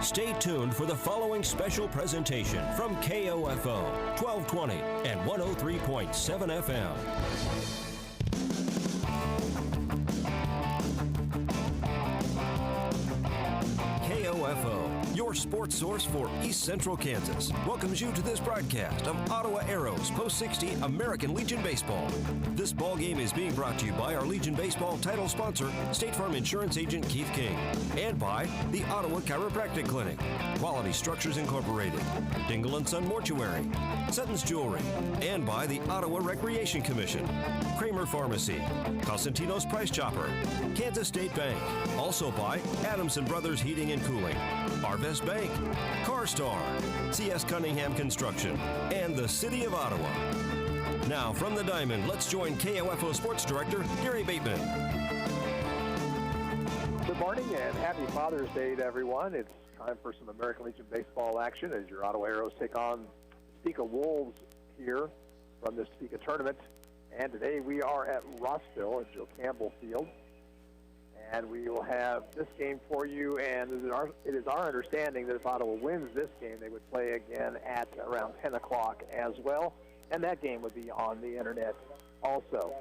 Stay tuned for the following special presentation from KOFO 1220 and 103.7 FM. KOFO, your sports source for East Central Kansas, welcomes you to this broadcast of Ottawa Arrows Post 60 American Legion Baseball. This ball game is being brought to you by our Legion Baseball title sponsor, State Farm Insurance Agent Keith King, and by the Ottawa Chiropractic Clinic, Quality Structures Incorporated, Dingle & Son Mortuary, Sutton's Jewelry, and by the Ottawa Recreation Commission, Kramer Pharmacy, Cosentino's Price Chopper, Kansas State Bank, also by Adamson Brothers Heating and Cooling, Arvest Bank, CarStar, C.S. Cunningham Construction, and the City of Ottawa. Now, from the Diamond, let's join KOFO Sports Director Gary Bateman. Good morning and happy Father's Day to everyone. It's time for some American Legion baseball action as your Ottawa Arrows take on Topeka Wolves here from this Topeka tournament. And today we are at Rossville at Joe Campbell Field. And we will have this game for you, and it is our understanding that if Ottawa wins this game, they would play again at around 10 o'clock as well, and that game would be on the internet also.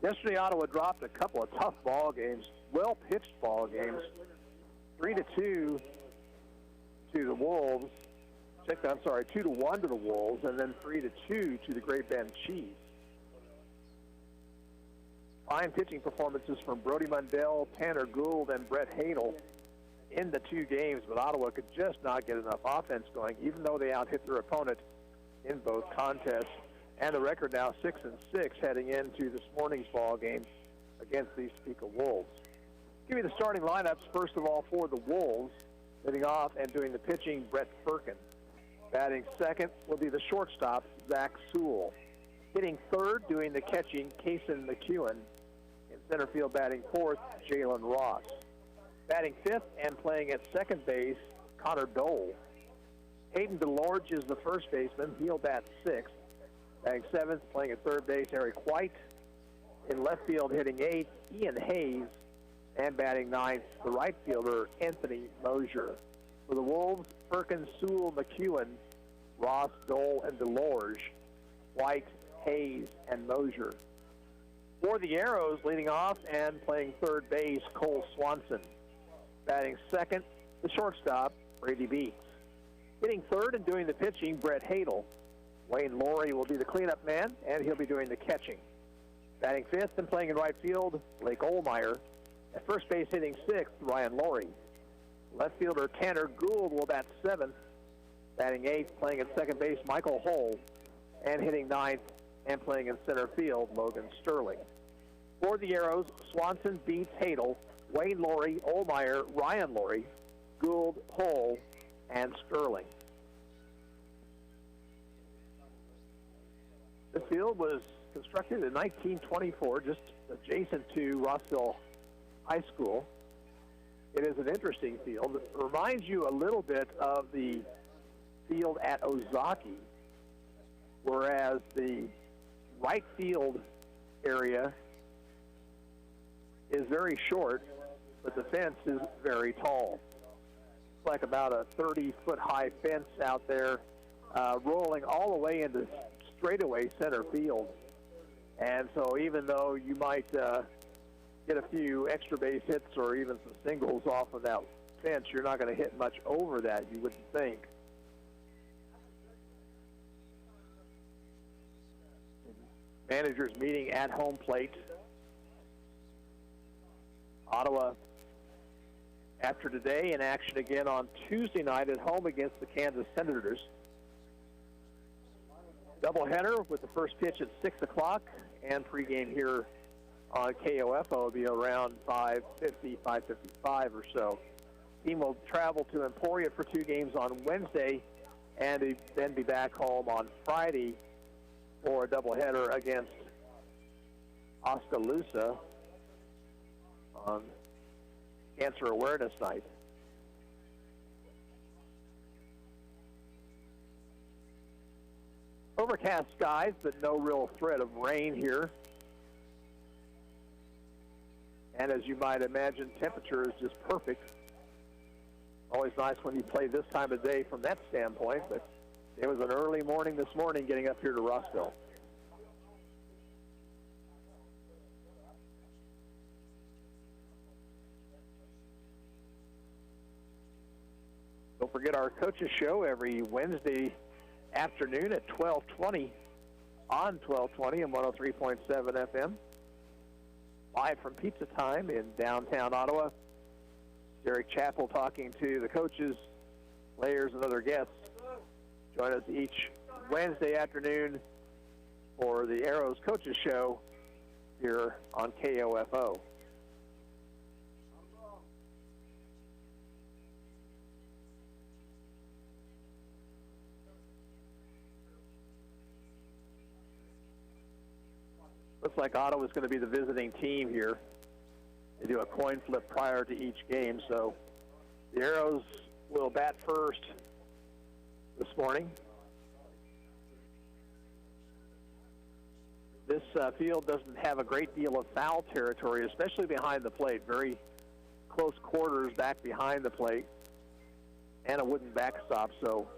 Yesterday, Ottawa dropped a couple of tough ball games, well-pitched ball games, 3-2 to the Wolves. 2-1 to the Wolves, and then 3-2 to the Great Bend Chiefs. Fine pitching performances from Brody Mundell, Tanner Gould, and Brett Hadel in the two games, but Ottawa could just not get enough offense going, even though they out-hit their opponent in both contests. And the record now 6-6 heading into this morning's ball game against these Topeka Wolves. Give me the starting lineups, first of all, for the Wolves. Leading off and doing the pitching, Brett Firkin. Batting second will be the shortstop, Zach Sewell. Hitting third, doing the catching, Kason McEwen. In center field, batting fourth, Jalen Ross. Batting fifth and playing at second base, Connor Dole. Hayden DeLorge is the first baseman. He'll bat sixth. Batting seventh, playing at third base, Eric White. In left field, hitting eighth, Ian Hayes. And batting ninth, the right fielder, Anthony Mosier. For the Wolves, Firkin, Sewell, McEwen, Ross, Dole, and DeLorge. White, Hayes, and Mosier. For the Arrows, leading off and playing third base, Cole Swanson. Batting second, the shortstop, Brady Beeks. Hitting third and doing the pitching, Brett Hadel. Wayne Laurie will be the cleanup man, and he'll be doing the catching. Batting fifth and playing in right field, Blake Ohlmeyer. At first base, hitting sixth, Ryan Laurie. Left fielder Tanner Gould will bat seventh. Batting eighth, playing at second base, Michael Hull. And hitting ninth and playing in center field, Logan Sterling. For the Arrows, Swanson, Beats, Hadel, Wayne Laurie, Ohlmeyer, Ryan Laurie, Gould, Hull, and Sterling. The field was constructed in 1924, just adjacent to Rossville High School. It is an interesting field. It reminds you a little bit of the field at Ozaki, whereas the right field area is very short, but the fence is very tall. It's like about a 30-foot high fence out there, rolling all the way into straightaway center field. And so even though you might get a few extra base hits or even some singles off of that fence, you're not going to hit much over that, you wouldn't think. Managers meeting at home plate. Ottawa, after today, in action again on Tuesday night at home against the Kansas Senators. Doubleheader with the first pitch at 6 o'clock, and pregame here on KOFO will be around 5:50, 5:55 or so. Team will travel to Emporia for two games on Wednesday, and then be back home on Friday for a doubleheader against Oskaloosa on Cancer Awareness Night. Overcast skies, but no real threat of rain here. And as you might imagine, temperature is just perfect. Always nice when you play this time of day from that standpoint, but it was an early morning this morning getting up here to Rossville. Don't forget our coaches show every Wednesday afternoon at 12:20 on 1220 and 103.7 FM. Live from Pizza Time in downtown Ottawa. Derek Chappell talking to the coaches, players, and other guests. Join us each Wednesday afternoon for the Arrows Coaches Show here on KOFO. Looks like Ottawa's going to be the visiting team here. They do a coin flip prior to each game, so the Arrows will bat first this morning. This field doesn't have a great deal of foul territory, especially behind the plate. Very close quarters back behind the plate and a wooden backstop, so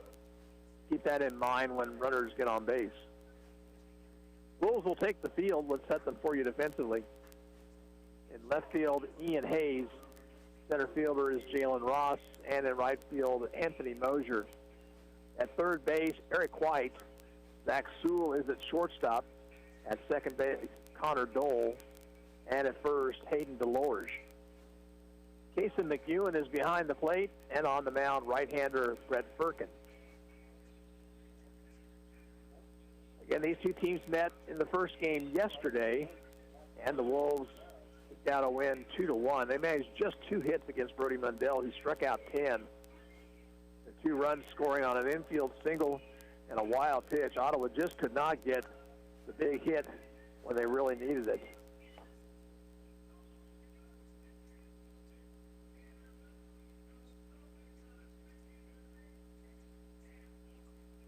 keep that in mind when runners get on base. Bulls will take the field. Let's set them for you defensively. In left field, Ian Hayes. Center fielder is Jalen Ross. And in right field, Anthony Mosier. At third base, Eric White. Zach Sewell is at shortstop. At second base, Connor Dole. And at first, Hayden DeLorge. Kason McEwen is behind the plate. And on the mound, right-hander Brett Firkin. Again, these two teams met in the first game yesterday, and the Wolves got a win 2-1. They managed just 2 hits against Brody Mundell, who struck out 10. The 2 runs scoring on an infield single and a wild pitch. Ottawa just could not get the big hit when they really needed it.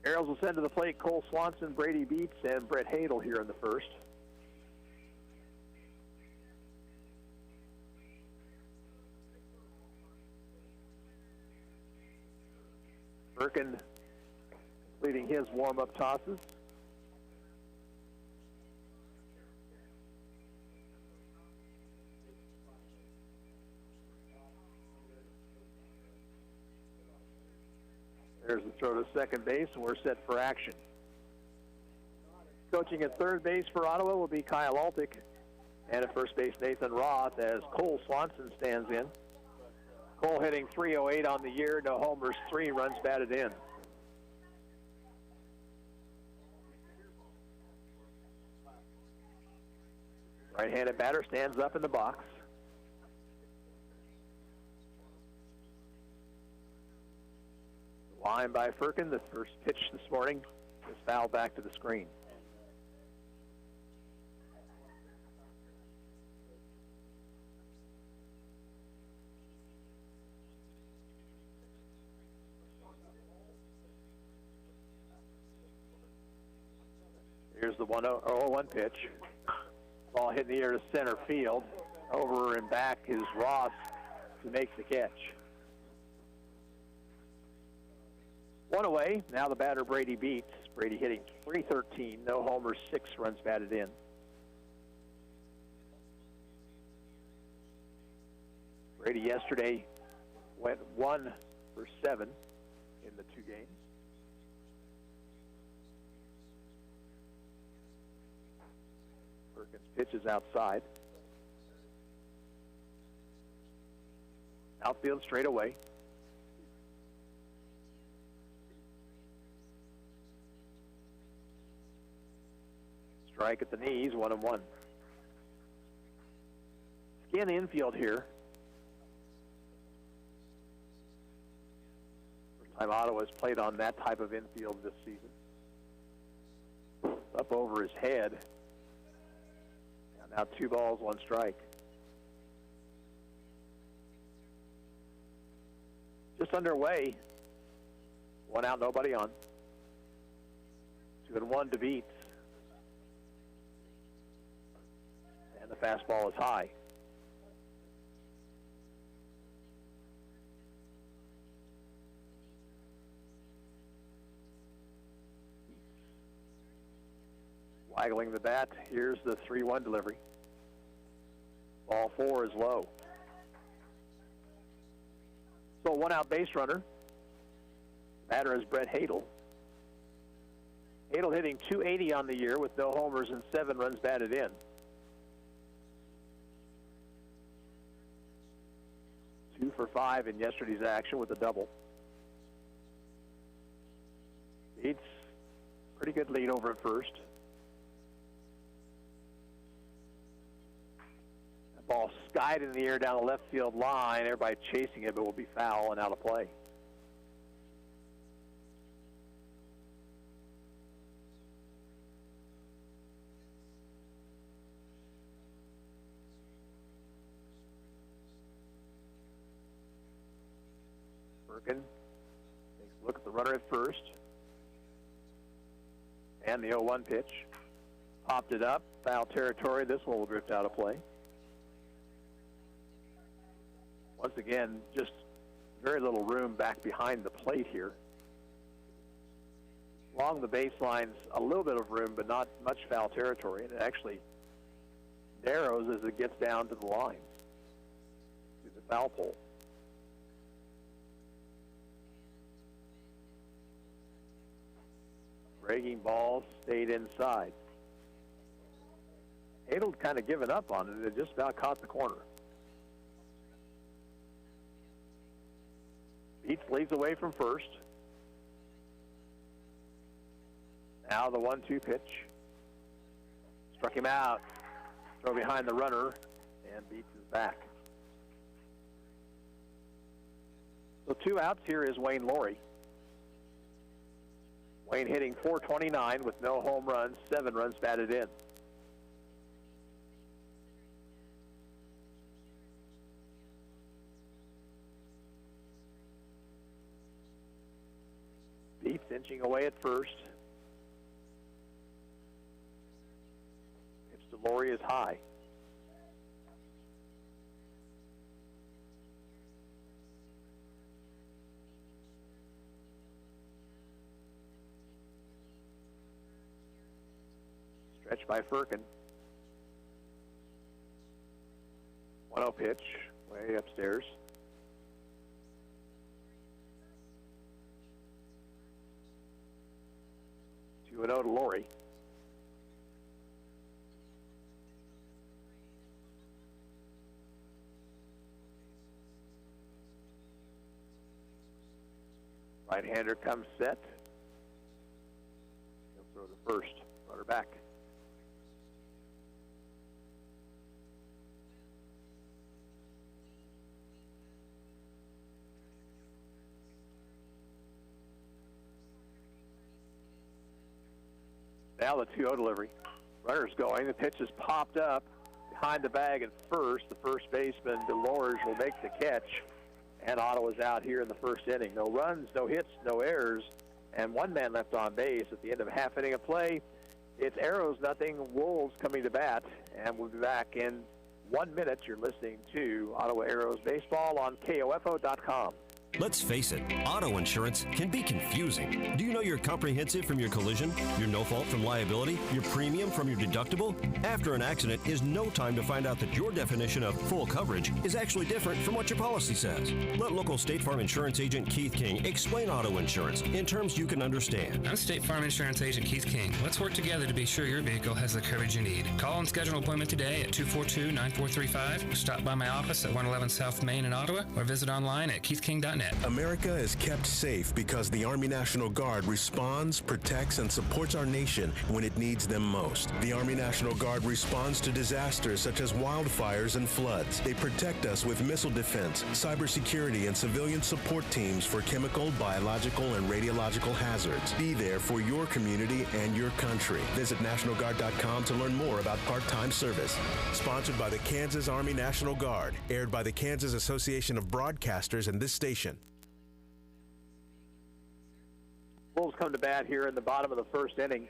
Arrows will send to the plate Cole Swanson, Brady Beats, and Brett Hadel here in the first. Birkin completing his warm-up tosses. There's the throw to second base, and we're set for action. Coaching at third base for Ottawa will be Kyle Altick, and at first base, Nathan Roth, as Cole Swanson stands in. Cole hitting .308 on the year, no homers, 3 runs batted in. Right-handed batter stands up in the box. Line by Firkin, the first pitch this morning is fouled back to the screen. Here's the 1-0-1 pitch. Ball hit in the air to center field. Over and back is Ross to make the catch. 1 away. Now the batter, Brady Beats. Brady hitting .313. No homers, 6 runs batted in. Brady yesterday went 1 for 7 in the 2 games. Perkins pitches outside. Outfield straight away. Strike at the knees, 1-1. Scan the infield here. First time Ottawa's played on that type of infield this season. Up over his head. And now 2 balls, 1 strike. Just underway. 1 out, nobody on. 2-1 to Beats. And the fastball is high. Idling the bat. Here's the 3-1 delivery. Ball 4 is low. So 1-out base runner. Batter is Brett Hadel. Hadel hitting .280 on the year with no homers and 7 runs batted in. Two for 5 in yesterday's action with a double. Beats pretty good lead over at first. That ball skied in the air down the left field line. Everybody chasing it, but will be foul and out of play. Birkin takes a look at the runner at first. And the 0-1 pitch. Popped it up. Foul territory. This one will drift out of play. Once again, just very little room back behind the plate here. Along the baselines, a little bit of room, but not much foul territory. And it actually narrows as it gets down to the line, to the foul pole. Breaking ball stayed inside. Hadel kind of given up on it. It just about caught the corner. Beats leads away from first. Now the 1-2 pitch. Struck him out. Throw behind the runner, and Beats is back. So 2 outs. Here is Wayne Laurie. Wayne hitting .429 with no home runs, 7 runs batted in. Beats inching away at first. Pitch to Laurie is high. Stretch by Firkin. 1-0 pitch, way upstairs. Two 2-0 to Laurie. Right-hander comes set. He'll throw to first. Runner back. Now the 2-0 delivery. Runner's going. The pitch is popped up behind the bag at first. The first baseman, DeLorge, will make the catch. And Ottawa's out here in the first inning. No runs, no hits, no errors, and one man left on base at the end of a half inning of play. It's Arrows nothing, Wolves coming to bat, and we'll be back in 1 minute. You're listening to Ottawa Arrows Baseball on KOFO.com. Let's face it, auto insurance can be confusing. Do you know your comprehensive from your collision, your no-fault from liability, your premium from your deductible? After an accident is no time to find out that your definition of full coverage is actually different from what your policy says. Let local State Farm Insurance Agent Keith King explain auto insurance in terms you can understand. I'm State Farm Insurance Agent Keith King. Let's work together to be sure your vehicle has the coverage you need. Call and schedule an appointment today at 242-9435. Stop by my office at 111 South Main in Ottawa or visit online at keithking.net. America is kept safe because the Army National Guard responds, protects, and supports our nation when it needs them most. The Army National Guard responds to disasters such as wildfires and floods. They protect us with missile defense, cybersecurity, and civilian support teams for chemical, biological, and radiological hazards. Be there for your community and your country. Visit NationalGuard.com to learn more about part-time service. Sponsored by the Kansas Army National Guard. Aired by the Kansas Association of Broadcasters and this station. Wolves come to bat here in the bottom of the first inning.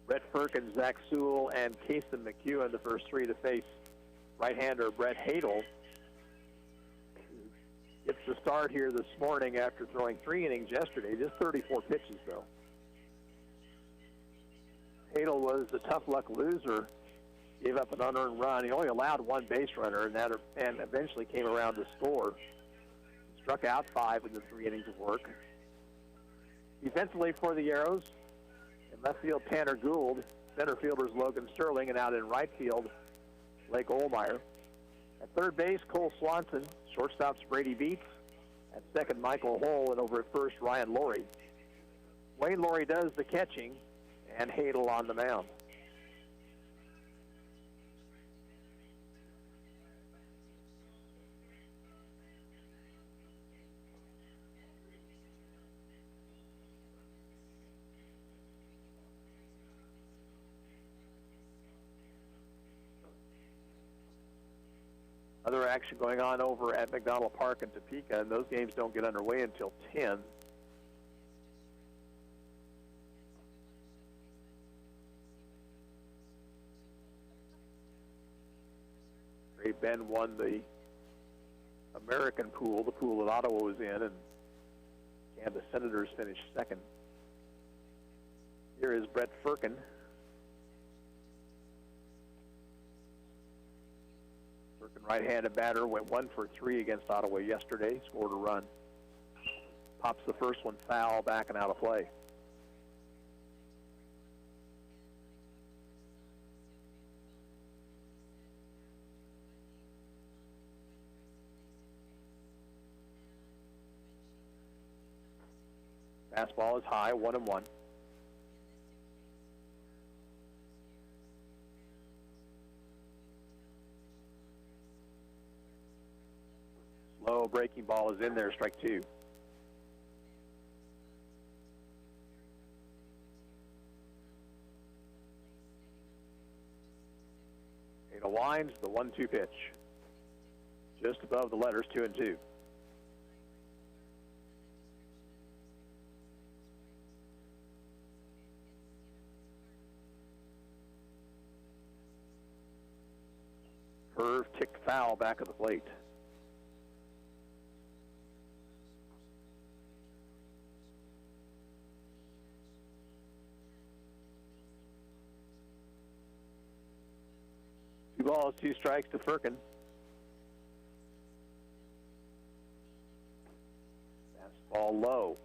Brett Firkin, Zach Sewell, and Kason McEwen, the first three to face right-hander Brett Hadel. Gets the start here this morning after throwing 3 innings yesterday, just 34 pitches, though. Hadel was the tough luck loser, gave up an unearned run. He only allowed one base runner, and eventually came around to score. Struck out 5 in the 3 innings of work. Defensively for the Arrows, in left field, Tanner Gould. Center fielders Logan Sterling, and out in right field, Blake Ohlmeyer. At third base, Cole Swanson. Shortstops, Brady Beats. At second, Michael Hull, and over at first, Ryan Laurie. Wayne Laurie does the catching, and Hadel on the mound. Other action going on over at McDonald Park in Topeka, and those games don't get underway until 10. Ray Ben won the American pool, the pool that Ottawa was in, and Canada Senators finished second. Here is Brett Firkin. Right-handed batter, went 1 for 3 against Ottawa yesterday, scored a run. Pops the first one foul, back and out of play. Fastball is high, 1-1. Low breaking ball is in there, strike 2. Hadel winds the 1-2 pitch. Just above the letters 2 and 2. Curve ticked foul back of the plate. Two balls, 2 strikes to Firkin. Fastball low.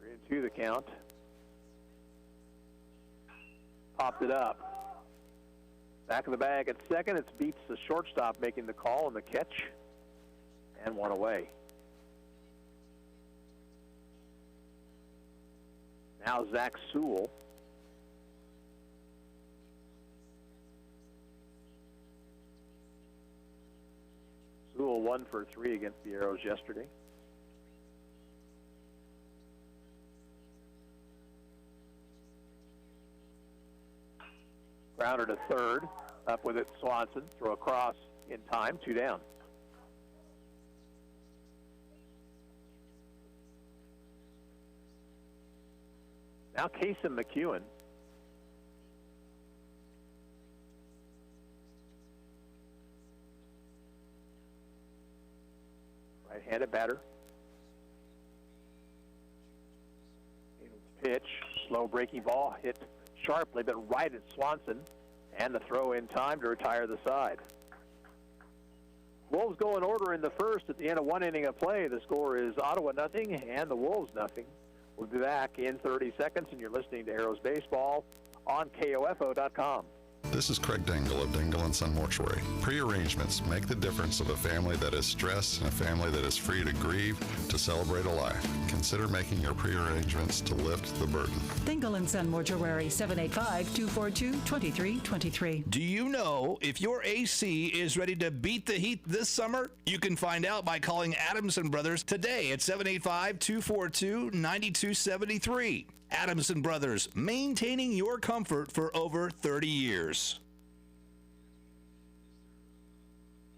Three and 2 the count. Popped it up. Back of the bag at second. It beats the shortstop making the call and the catch. And 1 away. Now Zach Sewell. Sewell 1 for 3 against the Arrows yesterday. Grounder to third. Up with it, Swanson. Throw across in time. 2 down. Now Kason McEwen. Right-handed batter. Pitch, slow breaking ball, hit sharply, but right at Swanson, and the throw in time to retire the side. Wolves go in order in the first at the end of 1 inning of play. The score is Ottawa 0 and the Wolves 0. We'll be back in 30 seconds, and you're listening to Arrows Baseball on KOFO.com. This is Craig Dingle of Dingle & Son Mortuary. Pre-arrangements make the difference of a family that is stressed and a family that is free to grieve, to celebrate a life. Consider making your pre-arrangements to lift the burden. Dingle & Son Mortuary, 785-242-2323. Do you know if your AC is ready to beat the heat this summer? You can find out by calling Adamson Brothers today at 785-242-9273. Adamson Brothers, maintaining your comfort for over 30 years.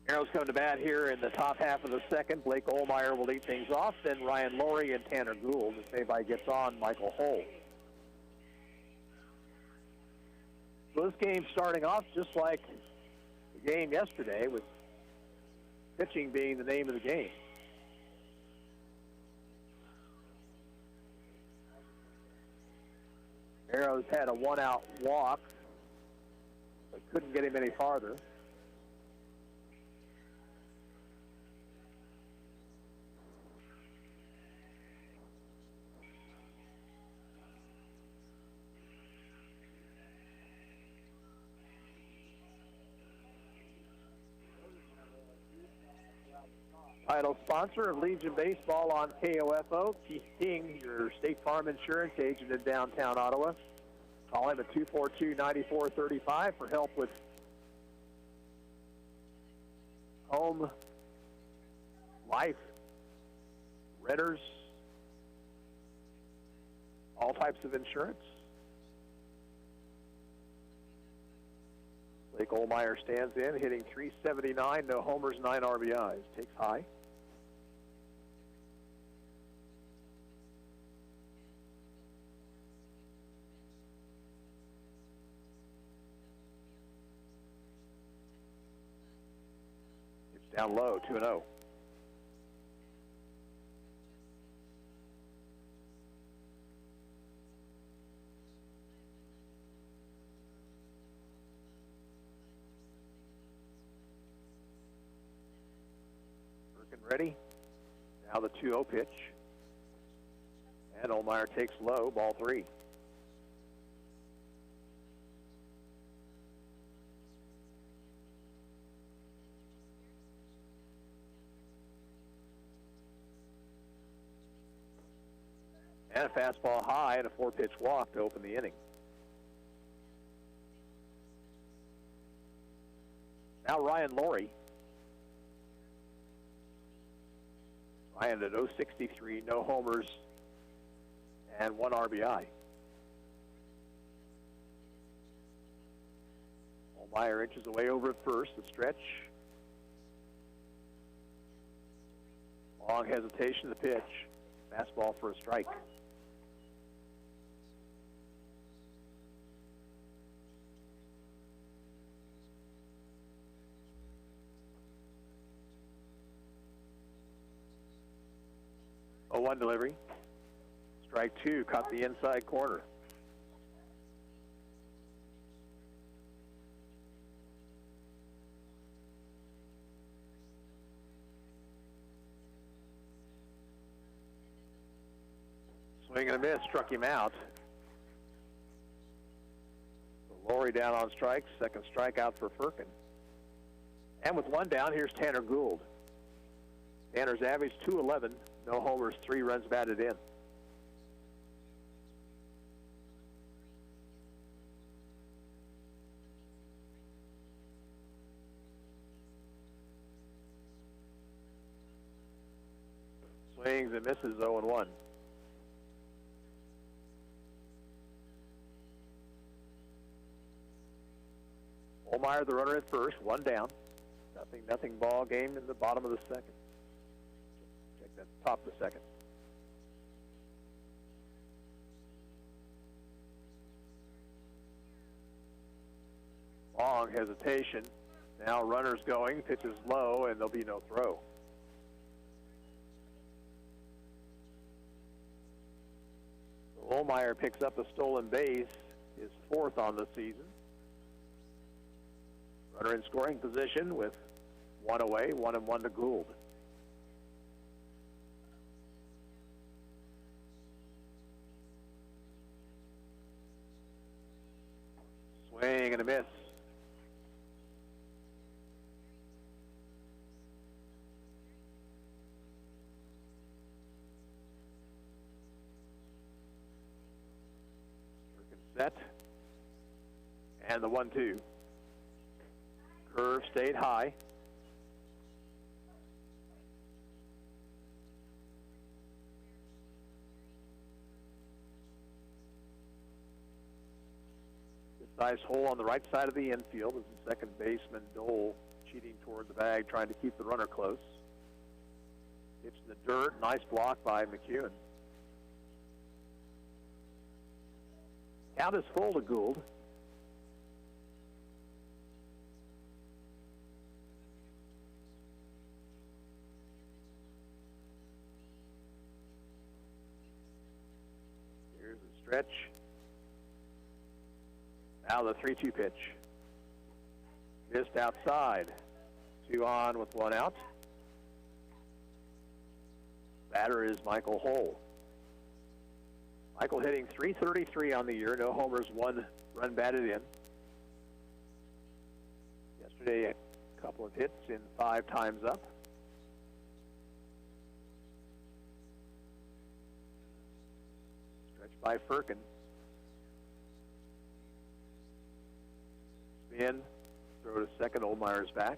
Arrows come to bat here in the top half of the second. Blake Ohlmeyer will lead things off, then Ryan Laurie and Tanner Gould. If anybody gets on, Michael Hull. So this game starting off just like the game yesterday, with pitching being the name of the game. Arrows had a one-out walk, but couldn't get him any farther. Title sponsor of Legion Baseball on KOFO, Keith King, your State Farm insurance agent in downtown Ottawa. Call him at 242-9435 for help with home, life, renters, all types of insurance. Blake Olmeyer stands in, hitting .379, no homers, 9 RBIs. Takes high. It's down low, 2-0. Ready? Now the 2-0 pitch. And Olmeyer takes low, ball 3. And a fastball high and a 4-pitch walk to open the inning. Now Ryan Laurie. Ryan at .063, no homers, and 1 RBI. Olmeyer inches away over at first, the stretch. Long hesitation, the pitch. Fastball for a strike. One delivery. Strike 2, caught the inside corner. Swing and a miss, struck him out. So Laurie down on strikes, second strikeout for Firkin. And with 1 down, here's Tanner Gould. Tanner's average .211. No homers, 3 runs batted in. Swings and misses, 0-1. Olmeyer, the runner at first, 1 down. Nothing ball game in the bottom of the second. At the top of the second. Long hesitation. Now runners going, pitches low, and there'll be no throw. So Olmeyer picks up a stolen base, his 4th on the season. Runner in scoring position with 1 away, 1-1 to Gould. Swing and a miss. Set. And the 1-2. Curve stayed high. Nice hole on the right side of the infield as the second baseman, Dole, cheating toward the bag, trying to keep the runner close. It's in the dirt. Nice block by McEwen. Count is full to Gould. Here's a stretch. Now the 3-2 pitch. Missed outside. 2 on with 1 out. Batter is Michael Hull. Michael hitting .333 on the year. No homers, 1 run batted in. Yesterday, a couple of hits in 5 times up. Stretched by Firkin. Spin. Throw to second. Oldmeyer's back.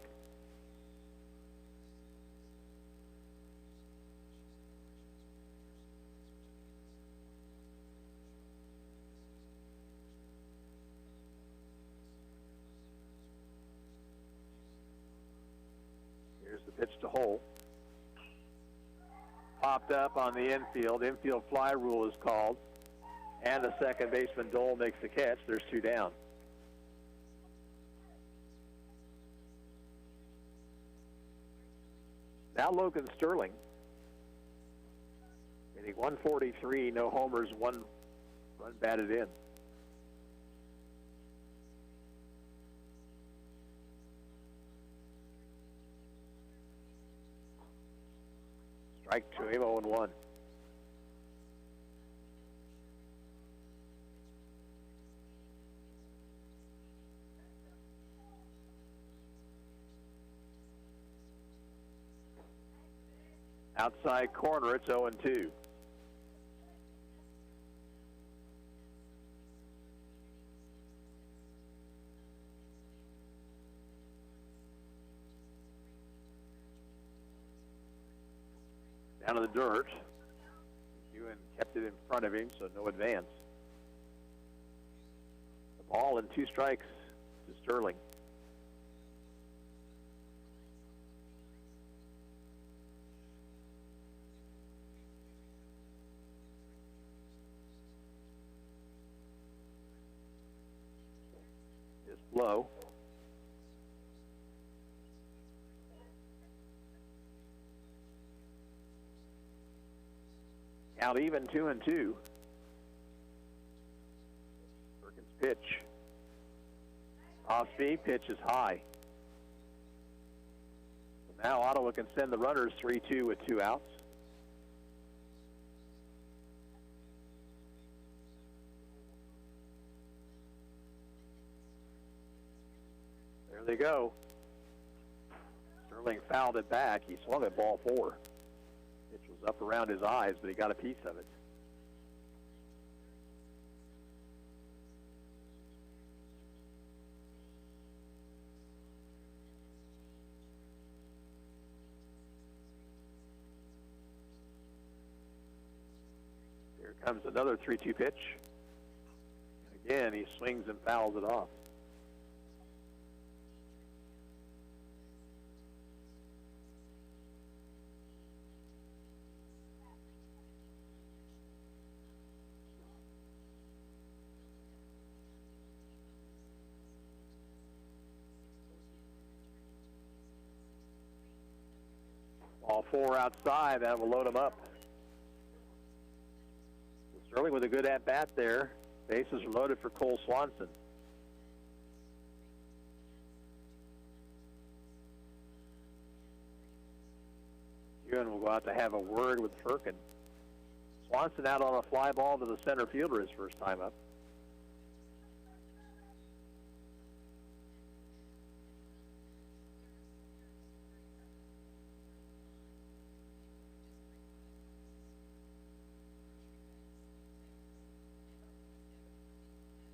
Here's the pitch to Hull. Popped up on the infield. Infield fly rule is called. And the second baseman, Dole, makes the catch. There's 2 down. Now Logan Sterling. Hitting .143, no homers, 1 run batted in. Strike 2, 0-1. Outside corner, it's 0-2. Down to the dirt. Ewan kept it in front of him, so no advance. The ball and 2 strikes to Sterling. Low. Count even, 2-2. Perkins pitch. Off speed, pitch is high. So now Ottawa can send the runners 3-2 with 2 outs. There they go. Sterling fouled it back. He swung at ball 4. Pitch was up around his eyes, but he got a piece of it. Here comes another 3-2 pitch. And again, he swings and fouls it off. All 4 outside, that will load him up. Sterling with a good at-bat there. Bases are loaded for Cole Swanson. Ewan will go out to have a word with Firkin. Swanson out on a fly ball to the center fielder his first time up.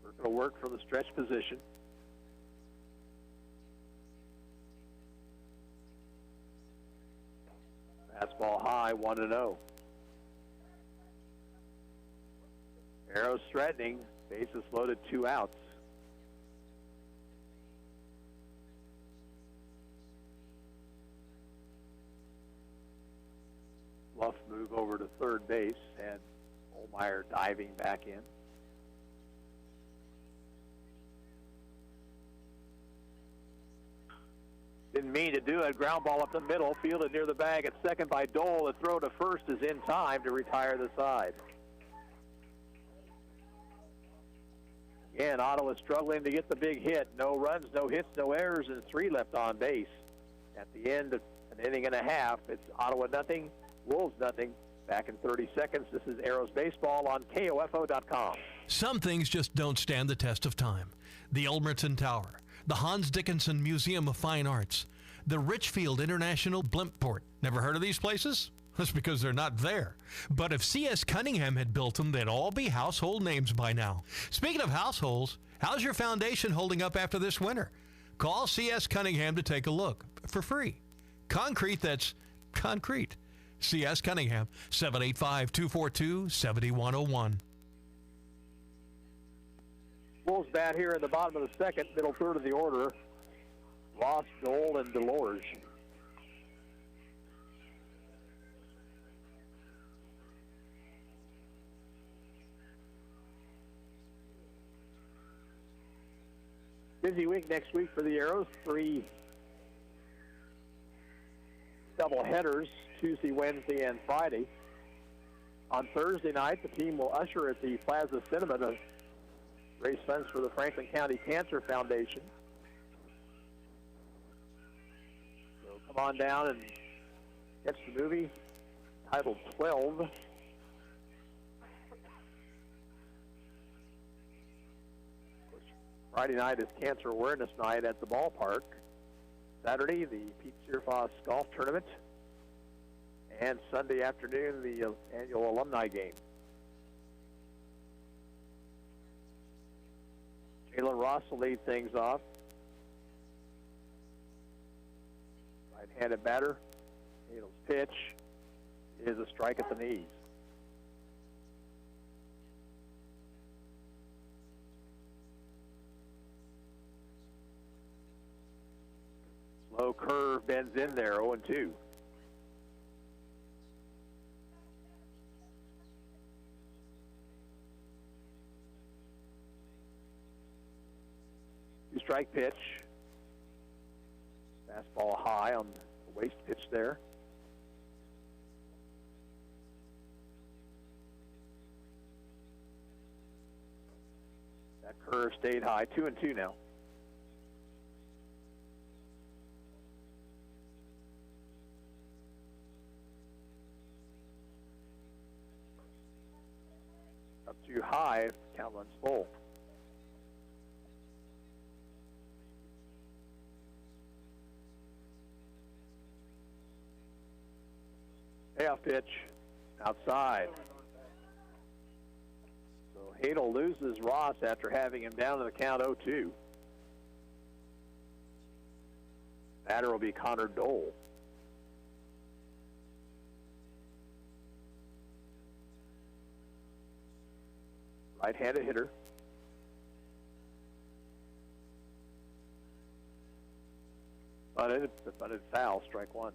Firkin will work from the stretch position. Fastball high, 1-0. Arrows threatening, bases loaded, 2 outs. Bluff move over to third base, and Oldmeyer diving back in. Didn't mean to do it. Ground ball up the middle, fielded near the bag at second by Dole. The throw to first is in time to retire the side. Again, Ottawa struggling to get the big hit. No runs, no hits, no errors, and 3 left on base. At the end of an inning and a half, it's Ottawa nothing, Wolves nothing. Back in 30 seconds, this is Arrows Baseball on KOFO.com. Some things just don't stand the test of time. The Ulmerton Tower, the Hans Dickinson Museum of Fine Arts, the Richfield International Blimport. Never heard of these places? That's because they're not there. But if C.S. Cunningham had built them, they'd all be household names by now. Speaking of households, how's your foundation holding up after this winter? Call C.S. Cunningham to take a look for free. Concrete that's concrete. C.S. Cunningham, 785-242-7101. Wolves bat here in the bottom of the second, middle third of the order. Ross, Dole, and Delorge. Busy week next week for the Arrows. 3 double headers, Tuesday, Wednesday, and Friday. On Thursday night, the team will usher at the Plaza Cinema to raise funds for the Franklin County Cancer Foundation. So come on down and catch the movie titled 12. Friday night is Cancer Awareness Night at the ballpark. Saturday, the Pete Searfoss Golf Tournament. And Sunday afternoon, the annual alumni game. Jalen Ross will lead things off. Right-handed batter. Hadel's pitch is a strike at the knees. Low curve bends in there, 0-2. 2 strike pitch. Fastball high on the waist pitch there. That curve stayed high, 2-2 now. Up too high, count runs full. Payoff pitch, outside. So Hadel loses Ross after having him down to the count 0-2. Batter will be Connor Dole. Right-handed hitter. Butted foul, strike 1.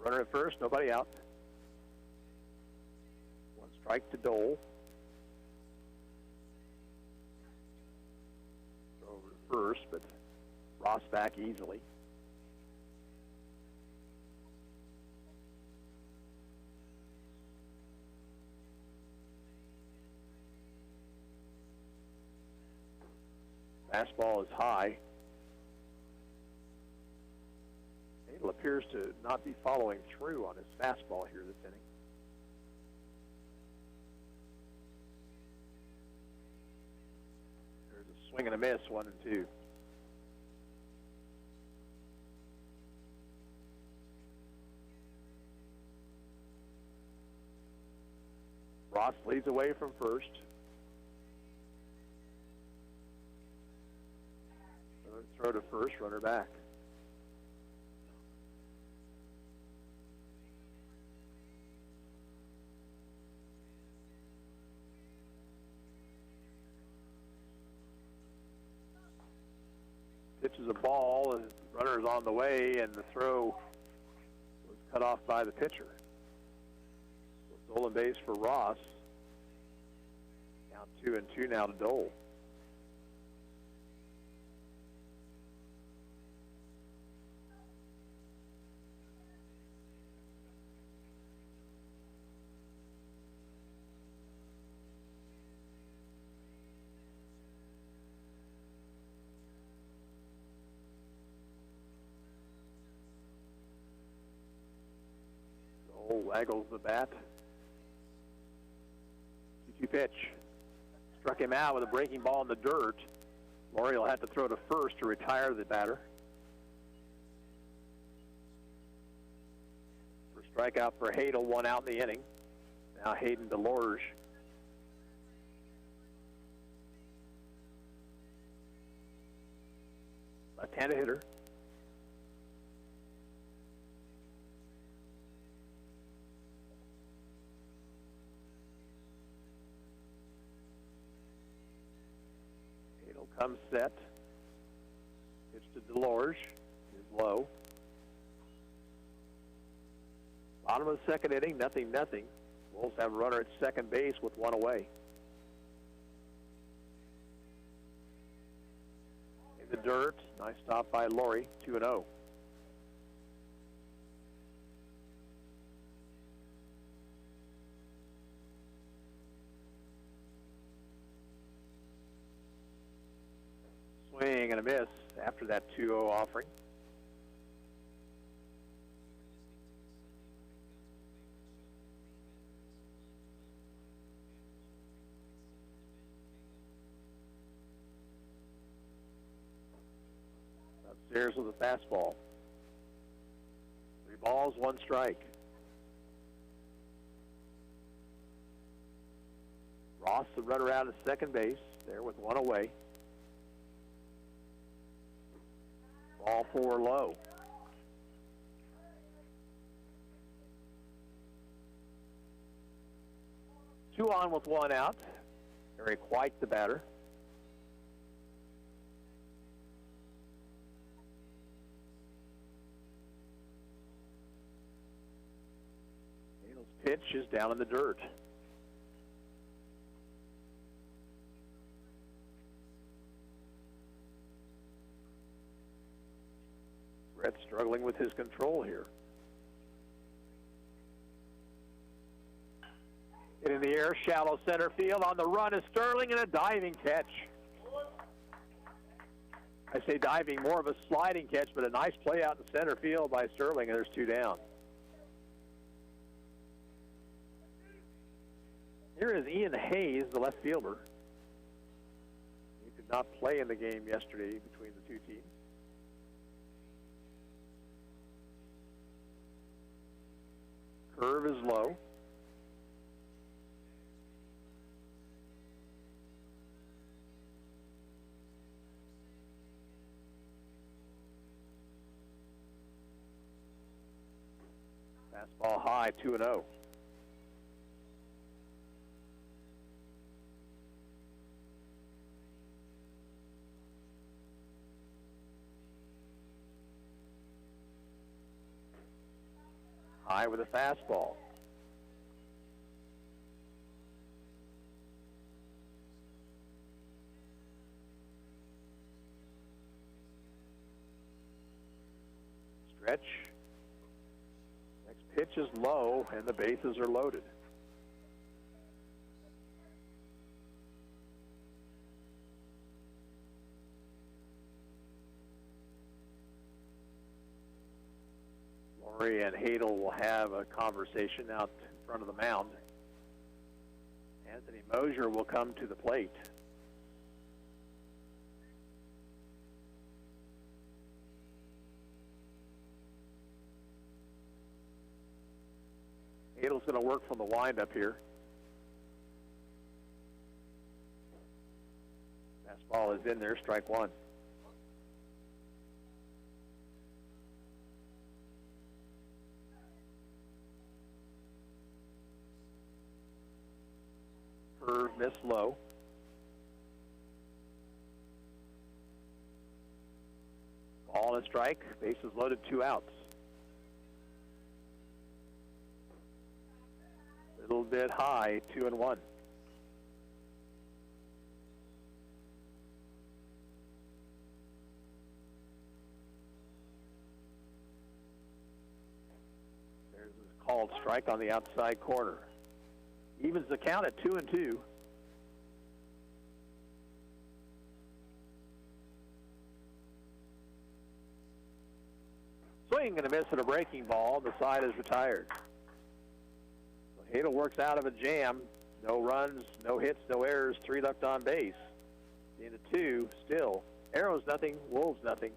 Runner at first, nobody out. 1 strike to Dole. Over to first, but Ross back easily. Fastball is high. Hadel appears to not be following through on his fastball here this inning. There's a swing and a miss, 1-2. Ross leads away from first. Throw to first, runner back. Pitches a ball, and runner's on the way, and the throw was cut off by the pitcher. So stolen base for Ross. Count 2-2 now to Dole. waggles the bat. 2-2 pitch. Struck him out with a breaking ball in the dirt. Laurie will have to throw to first to retire the batter. First strikeout for Hadel, 1 out in the inning. Now Hayden DeLorge. Left-handed hitter. Comes set. Pitch to DeLorge. Is low. Bottom of the second inning, 0-0. Wolves have a runner at second base with 1 away. In the dirt. Nice stop by Laurie. 2-0. Swing and a miss after that 2-0 offering. Upstairs with a fastball. 3 balls, 1 strike. Ross, the runner out at second base, there with 1 away. Ball 4 low. Two on with 1 out. Eric White, the batter. Hadel's pitch is down in the dirt. Brett struggling with his control here. Hit in the air, shallow center field. On the run is Sterling, and a diving catch. I say diving, more of a sliding catch, but a nice play out in center field by Sterling, and there's 2 down. Here is Ian Hayes, the left fielder. He did not play in the game yesterday between the 2 teams. Curve is low. Fastball high, 2-0. High with a fastball. Stretch. Next pitch is low, and the bases are loaded. Laurie and Hadel will have a conversation out in front of the mound. Anthony Mosier will come to the plate. Hadel's going to work from the windup here. Fastball is in there, strike 1. Curve, miss low. Ball and a strike. Bases loaded, 2 outs. A little bit high, 2-1. There's a called strike on the outside corner. Evens the count at 2-2. Swing and a miss at a breaking ball. The side is retired. Hadel works out of a jam. No runs, no hits, no errors, 3 left on base. Into 2, still. Arrows nothing, Wolves nothing.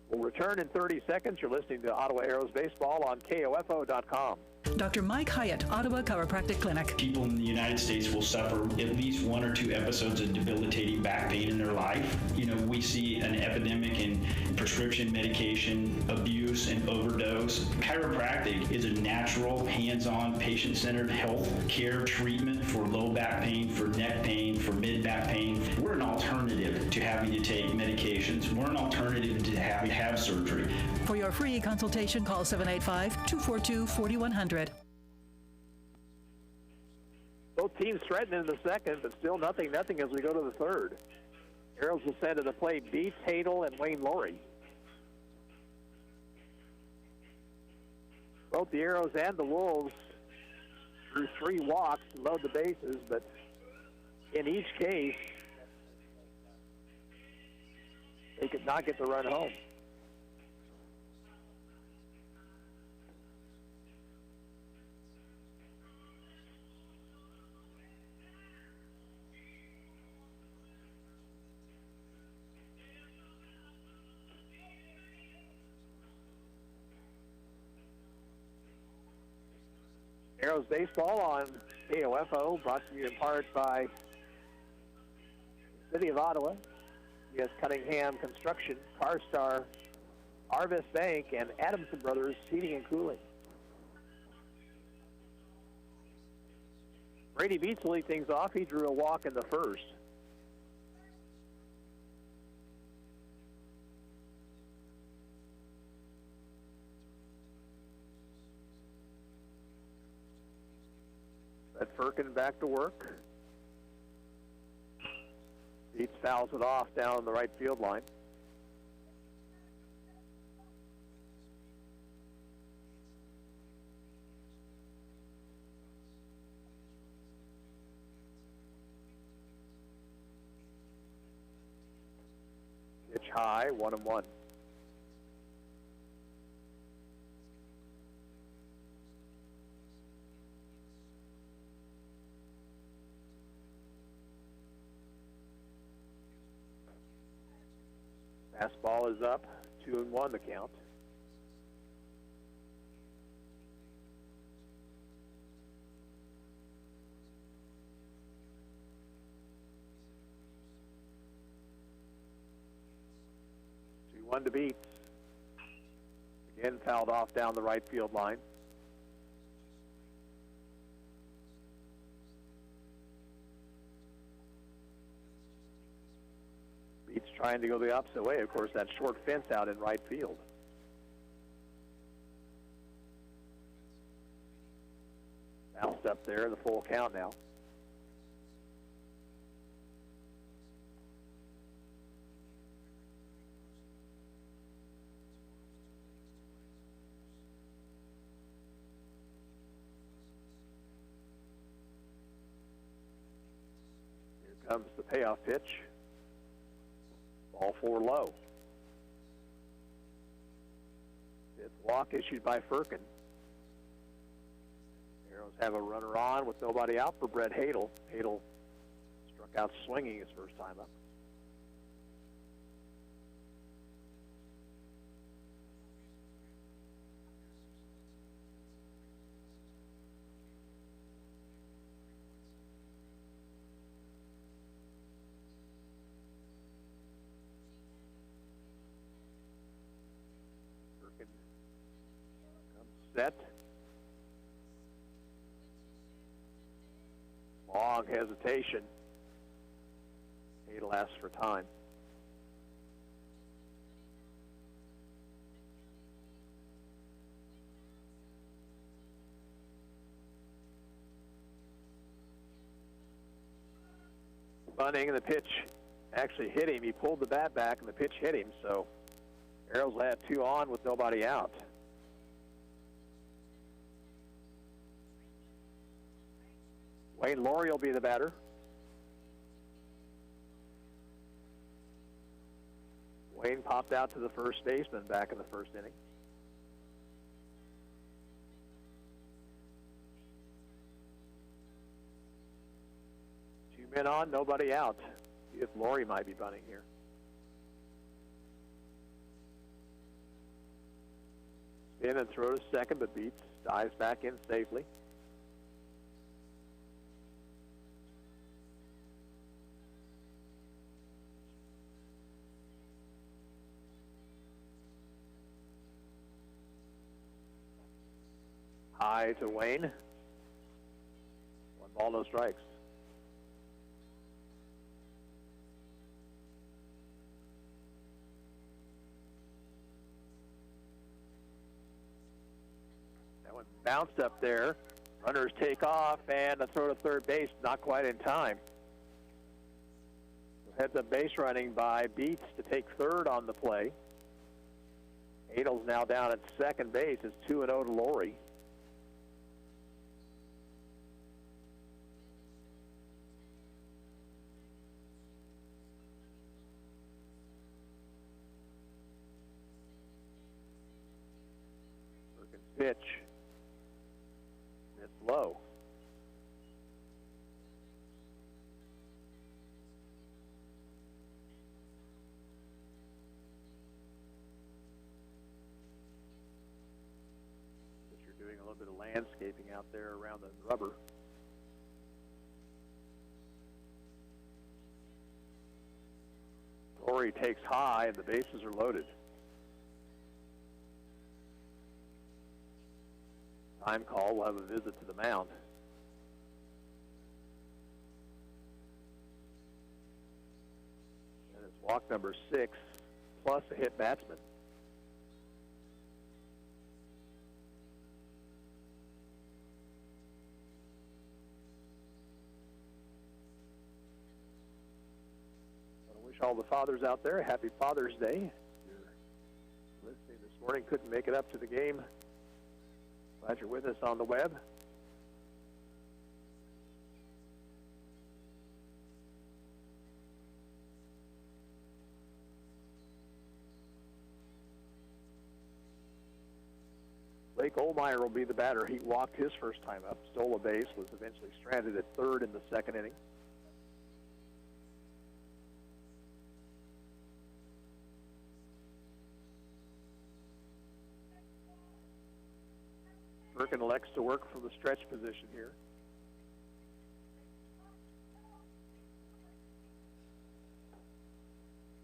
We'll return in 30 seconds. You're listening to Ottawa Arrows Baseball on KOFO.com. Dr. Mike Hyatt, Ottawa Chiropractic Clinic. People in the United States will suffer at least 1 or 2 episodes of debilitating back pain in their life. You know, we see an epidemic in prescription medication abuse and overdose. Chiropractic is a natural, hands-on, patient-centered health care treatment for low back pain, for neck pain, for mid-back pain. We're an alternative to having to take medications. We're an alternative to having to have surgery. For your free consultation, call 785-242-4100. Both teams threaten in the second, but still nothing as we go to the third. Arrows will send to the plate Beats, Hadel, and Wayne Laurie. Both the Arrows and the Wolves drew 3 walks to load the bases, but in each case, they could not get the run home. Arrows Baseball on KOFO, brought to you in part by the City of Ottawa, U.S. Cunningham Construction, CarStar, Arvis Bank, and Adamson Brothers Heating and Cooling. Brady Beats will lead things off. He drew a walk in the first. Firkin back to work. Beats fouls it off down the right field line. Pitch high, 1-1. Fastball is up, 2-1 the count. One to Beats. Again fouled off down the right field line. Beats trying to go the opposite way. Of course, that short fence out in right field. Bounced up there, the full count now. Here comes the payoff pitch. Ball 4 low. Fifth walk issued by Firkin. Arrows have a runner on with nobody out for Brett Hadel. Hadel struck out swinging his first time up. Set. Long hesitation. Hadel asks for time. Bunting, and the pitch actually hit him. He pulled the bat back and the pitch hit him, so Arrows will have 2 on with nobody out. Wayne Laurie will be the batter. Wayne popped out to the first baseman back in the first inning. Men on, nobody out. See if Laurie might be bunting here. Spin and throw to second, but beats. Dives back in safely. High to Wayne. 1 ball, no strikes. That one bounced up there. Runners take off, and a throw to third base, not quite in time. Heads up base running by Beats to take third on the play. Adel's now down at second base. It's 2-0 to Laurie. Pitch. It's low. You're doing a little bit of landscaping out there around the rubber. Laurie takes high, and the bases are loaded. Time call, we'll have a visit to the mound. And it's walk number 6, plus a hit batsman. I wish all the fathers out there a happy Father's Day. If you're listening this morning, couldn't make it up to the game. Glad you're with us on the web. Blake Olmeyer will be the batter. He walked his first time up, stole a base, was eventually stranded at third in the second inning. Firkin elects to work from the stretch position here.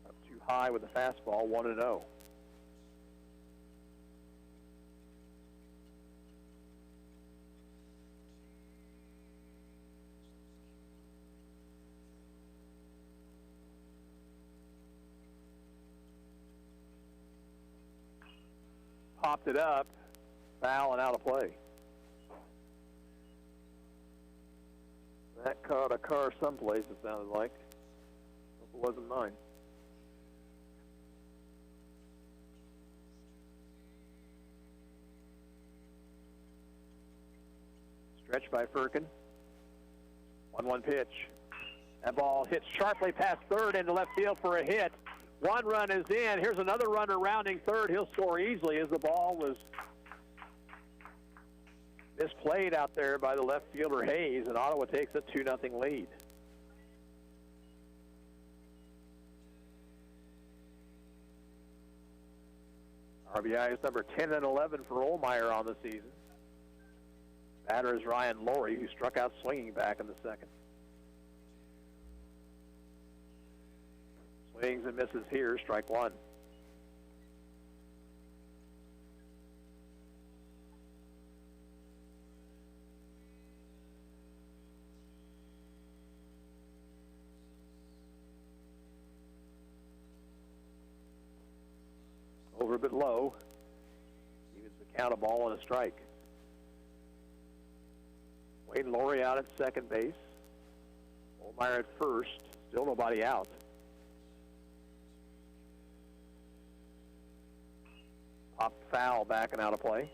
Up too high with the fastball, 1-0. Popped it up. Foul and out of play. That caught a car someplace, it sounded like. Hope it wasn't mine. Stretch by Firkin. 1-1 pitch. That ball hits sharply past third into left field for a hit. One run is in. Here's another runner rounding third. He'll score easily as the ball was misplayed out there by the left fielder Hayes, and Ottawa takes a 2-0 lead. RBI is number 10 and 11 for Olmeyer on the season. Batter is Ryan Laurie, who struck out swinging back in the second. Swings and misses here, strike one. Over a bit low. Evens the count, a ball and a strike. Wayne Laurie out at second base. Olmeyer at first. Still nobody out. Pop foul back and out of play.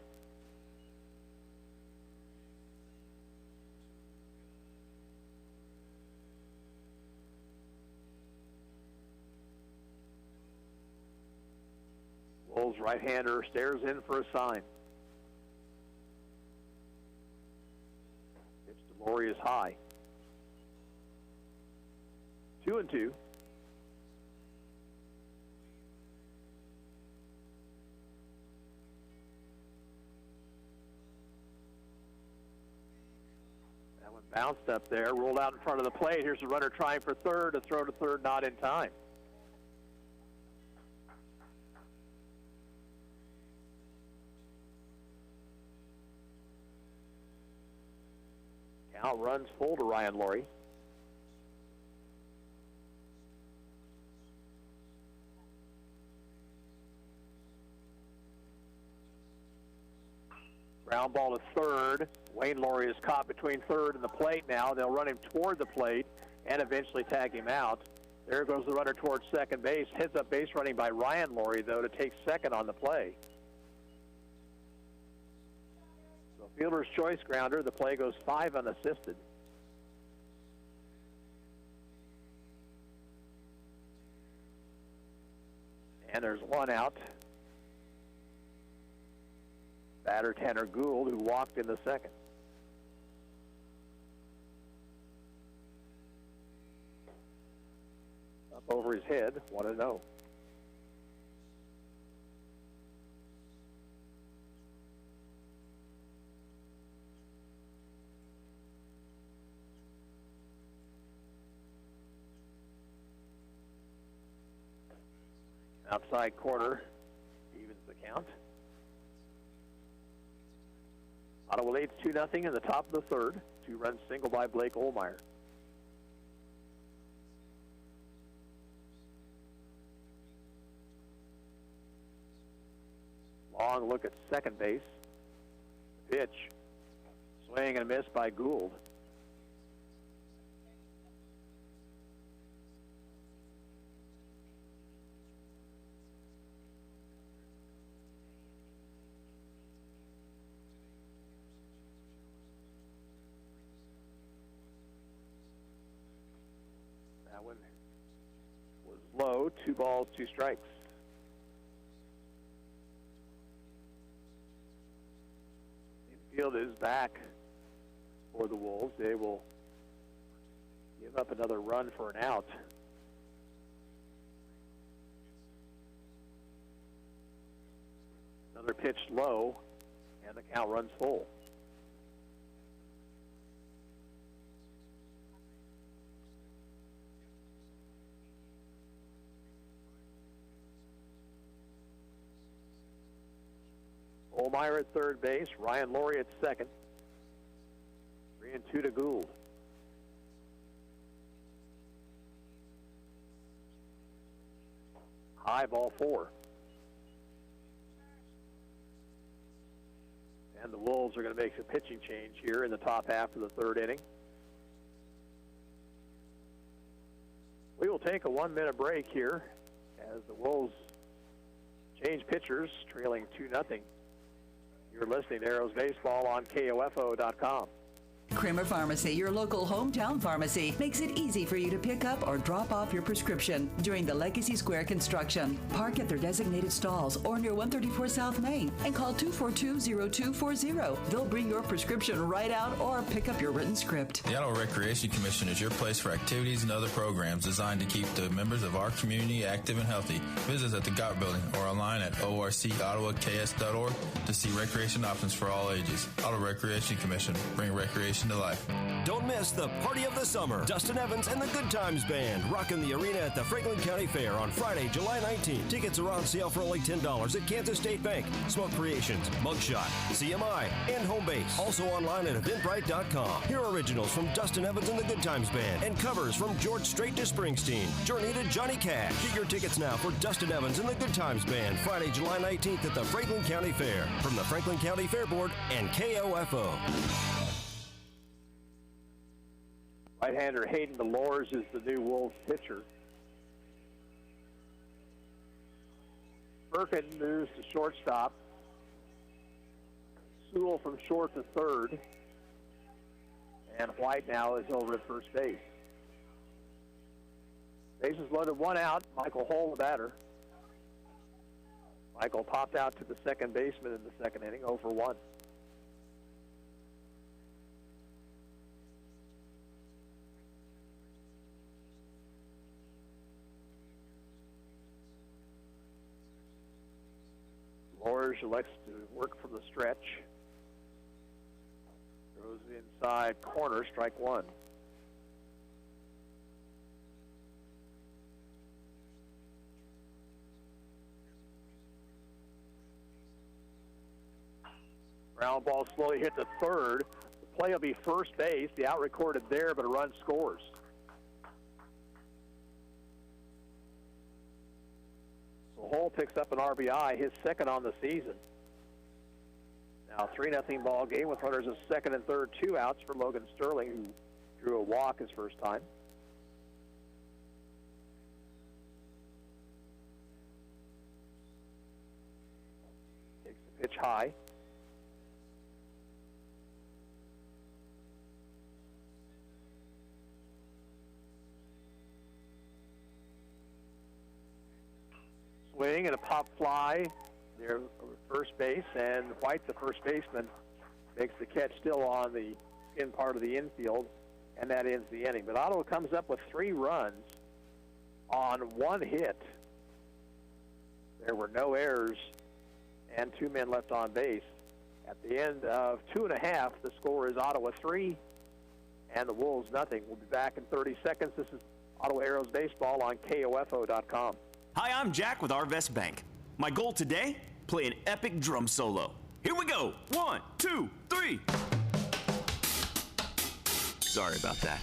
Wolves right-hander stares in for a sign. Pitch to Laurie is high. 2-2. That one bounced up there, rolled out in front of the plate. Here's the runner trying for third. A throw to third, not in time. Count runs full to Ryan Laurie. Ground ball to third. Wayne Laurie is caught between third and the plate now. They'll run him toward the plate and eventually tag him out. There goes the runner towards second base. Heads up base running by Ryan Laurie, though, to take second on the play. So fielder's choice grounder. The play goes 5 unassisted. And there's one out. Batter Tanner Gould, who walked in the second. Up over his head, 1-0. Outside corner evens the count. Ottawa leads 2-0 in the top of the third. 2-run single by Blake Olmeyer. Long look at second base. Pitch. Swing and a miss by Gould. That one was low. 2 balls, 2 strikes. Infield is back for the Wolves. They will give up another run for an out. Another pitch low, and the count runs full. Olmeyer at third base, Ryan Laurie at second. 3-2 to Gould. High, ball 4. And the Wolves are going to make a pitching change here in the top half of the third inning. We will take a 1-minute break here as the Wolves change pitchers, trailing 2-0. You're listening to Arrows Baseball on KOFO.com. Kramer Pharmacy, your local hometown pharmacy, makes it easy for you to pick up or drop off your prescription during the Legacy Square construction. Park at their designated stalls or near 134 South Main and call 242-0240. They'll bring your prescription right out or pick up your written script. The Ottawa Recreation Commission is your place for activities and other programs designed to keep the members of our community active and healthy. Visit us at the Gott Building or online at orcottawaks.org to see recreation options for all ages. Ottawa Recreation Commission, bring recreation to life. Don't miss the party of the summer. Dustin Evans and the Good Times Band rocking the arena at the Franklin County Fair on Friday, July 19th. Tickets are on sale for only $10 at Kansas State Bank, Smoke Creations, Mugshot, CMI, and Homebase. Also online at eventbrite.com. Hear originals from Dustin Evans and the Good Times Band and covers from George Strait to Springsteen, Journey to Johnny Cash. Get your tickets now for Dustin Evans and the Good Times Band Friday, July 19th at the Franklin County Fair. From the Franklin County Fair Board and KOFO. Right-hander Hayden Delors is the new Wolves pitcher. Birkin moves to shortstop. Sewell from short to third. And White now is over at first base. Bases loaded, 1 out. Michael Hull, the batter. Michael popped out to the second baseman in the second inning, 0 for 1. hitter. She likes to work from the stretch. Throws inside corner, strike one. Ground ball slowly hit the third. The play will be first base. The out recorded there, but a run scores. So Hull picks up an RBI, his second on the season. Now 3-0 ball game with runners at second and third, 2 outs for Logan Sterling, who drew a walk his first time. Takes the pitch high. Swing and a pop fly near first base, and White, the first baseman, makes the catch still on the in part of the infield, and that ends the inning. But Ottawa comes up with 3 runs on 1 hit. There were no errors and 2 men left on base. At the end of 2.5, the score is Ottawa 3 and the Wolves nothing. We'll be back in 30 seconds. This is Ottawa Arrows Baseball on KOFO.com. Hi, I'm Jack with Arvest Bank. My goal today, play an epic drum solo. Here we go. 1, 2, 3. Sorry about that.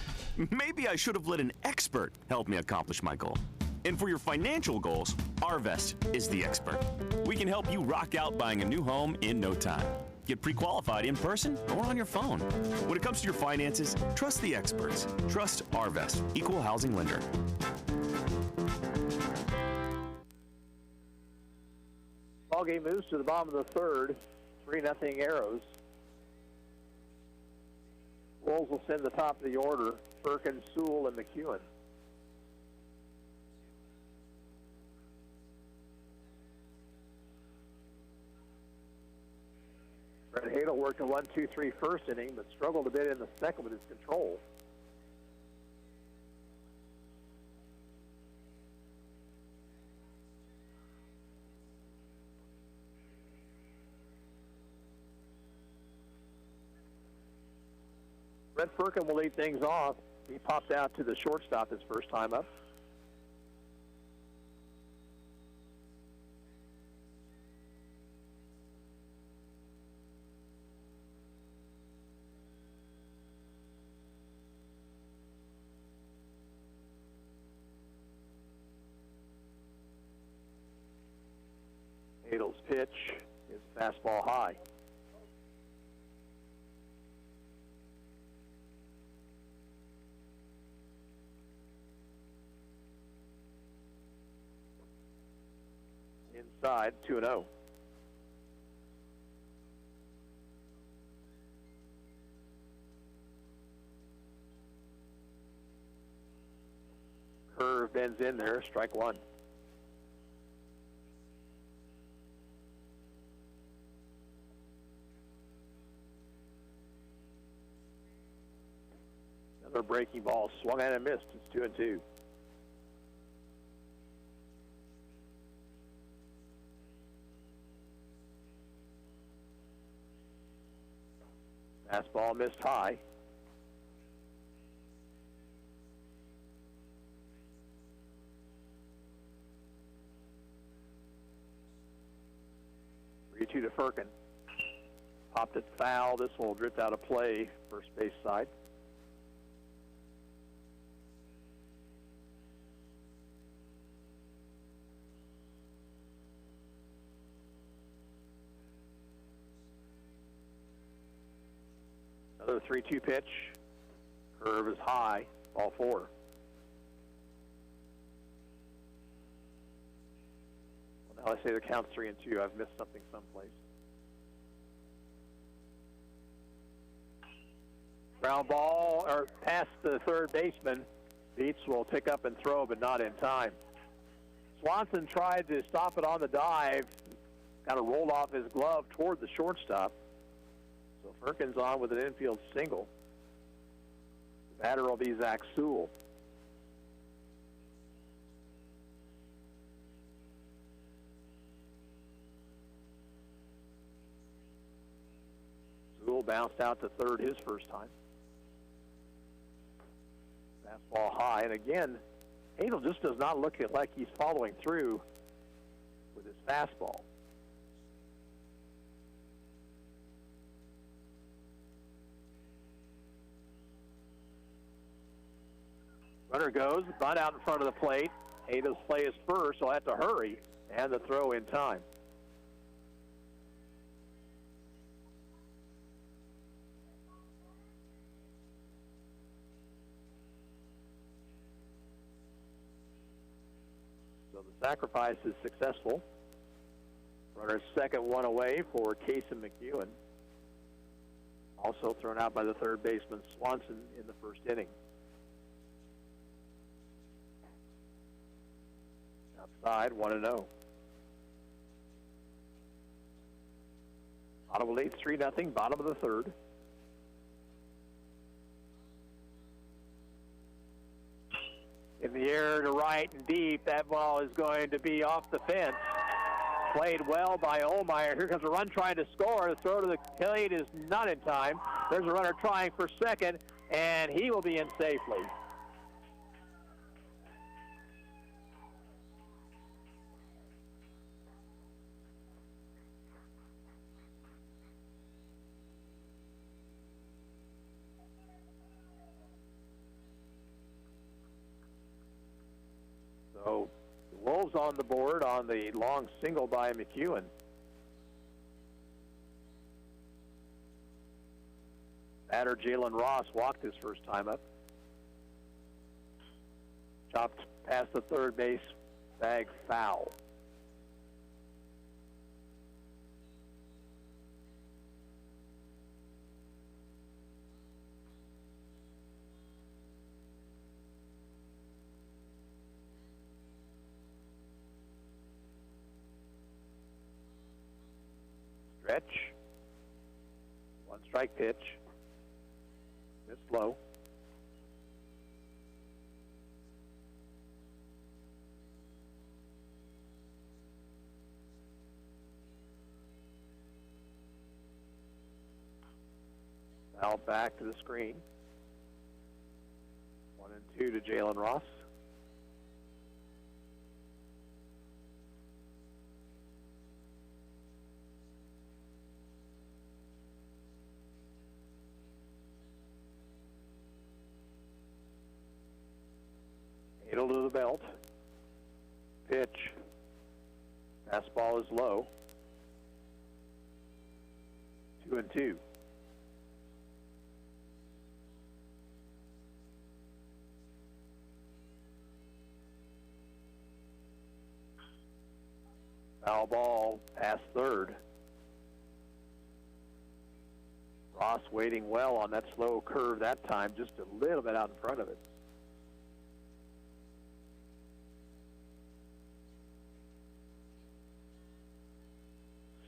Maybe I should have let an expert help me accomplish my goal. And for your financial goals, Arvest is the expert. We can help you rock out buying a new home in no time. Get pre-qualified in person or on your phone. When it comes to your finances, trust the experts. Trust Arvest, Equal Housing Lender. Ball game moves to the bottom of the third. 3-0 Arrows. Wolves will send the top of the order. Firkin, Sewell, and McEwen. Brett Hadel worked a 1-2-3 first inning, but struggled a bit in the second with his control. Brett Firkin will lead things off. He popped out to the shortstop his first time up. Hadel's pitch is fastball high. Inside, 2-0. Curve bends in there, strike one. Another breaking ball, swung at and missed. It's 2-2. Fastball missed high. Three-two to Firkin. Popped it foul. This one will drift out of play, first base side. Another 3-2 pitch. Curve is high. Ball 4. Well, now I say the count's 3-2. I've missed something someplace. Ground ball, or past the third baseman. Beats will pick up and throw, but not in time. Swanson tried to stop it on the dive. Kind of rolled off his glove toward the shortstop. So Firkin's on with an infield single. The batter will be Zach Sewell. Hadel bounced out to third his first time. Fastball high, and again, Hadel just does not look like he's following through with his fastball. Runner goes, bunt out in front of the plate. Hadel's play is first, so he'll have to hurry, and the throw in time. So the sacrifice is successful. Runner's second one away for Casey McEwen. Also thrown out by the third baseman Swanson in the first inning. Outside, 1-0. Ottawa leads 3-0, bottom of the third. In the air to right and deep, that ball is going to be off the fence. Played well by Olmeyer. Here comes a run trying to score. The throw to the plate is not in time. There's a runner trying for second, and he will be in safely. So the Wolves on the board on the long single by McEwen. Batter Jalen Ross walked his first time up. Chopped past the third base bag, foul. Stretch. One strike pitch. Missed low. Foul back to the screen. 1-2 to Jalen Ross. Hadel to the belt. Pitch. Fastball is low. 2-2. Foul ball past third. Ross waiting well on that slow curve that time, just a little bit out in front of it.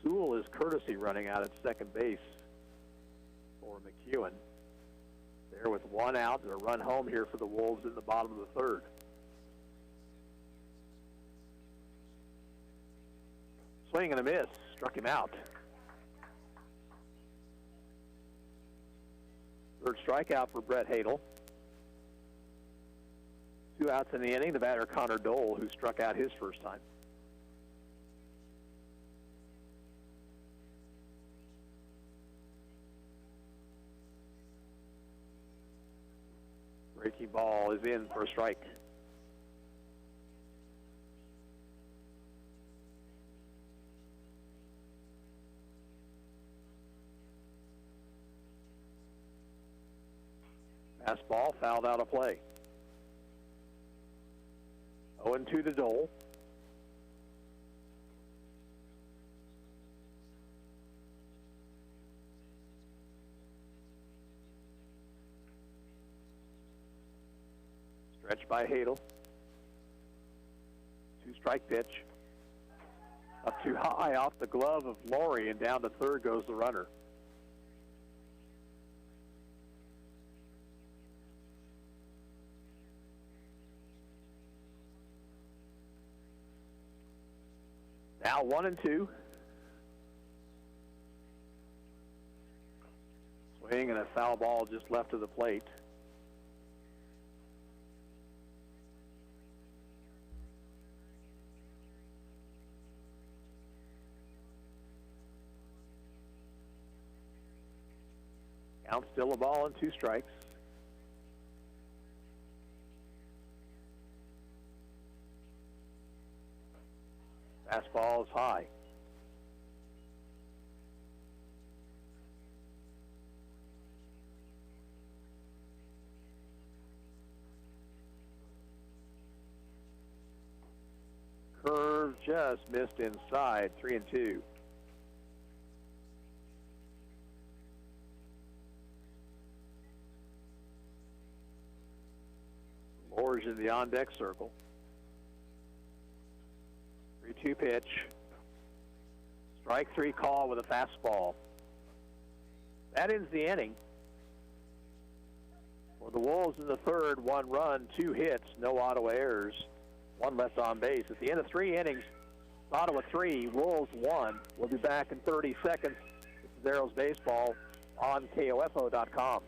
Sewell is courtesy running out at second base for McEwen. There with one out, a run home here for the Wolves in the bottom of the third. Swing and a miss, struck him out. Third strikeout for Brett Hadel. 2 outs in the inning. The batter Connor Dole, who struck out his first time. Breaking ball is in for a strike. Fastball fouled out of play. 0-2 to Dole. Stretch by Hadel. 2-strike pitch. Up too high off the glove of Laurie, and down to third goes the runner. Now 1-2. Swing and a foul ball just left of the plate. Count still a ball and 2 strikes. Fastball is high. Curve just missed inside, 3-2. Lors in the on-deck circle. 3-2 pitch. Strike 3 call with a fastball. That ends the inning. For the Wolves in the third, 1 run, 2 hits, no Ottawa errors, 1 left on base. At the end of 3 innings, Ottawa 3, Wolves 1. We'll be back in 30 seconds. This is Arrows Baseball on KOFO.com.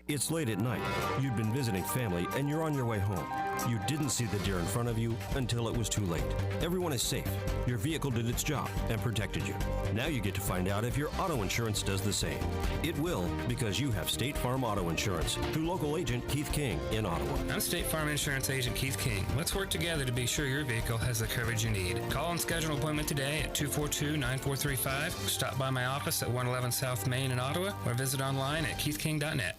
It's late at night. You've been visiting family and you're on your way home. You didn't see the deer in front of you until it was too late. Everyone is safe. Your vehicle did its job and protected you. Now you get to find out if your auto insurance does the same. It will, because you have State Farm Auto Insurance through local agent Keith King in Ottawa. I'm State Farm Insurance Agent Keith King. Let's work together to be sure your vehicle has the coverage you need. Call and schedule an appointment today at 242-9435. Stop by my office at 111 South Main in Ottawa or visit online at keithking.net.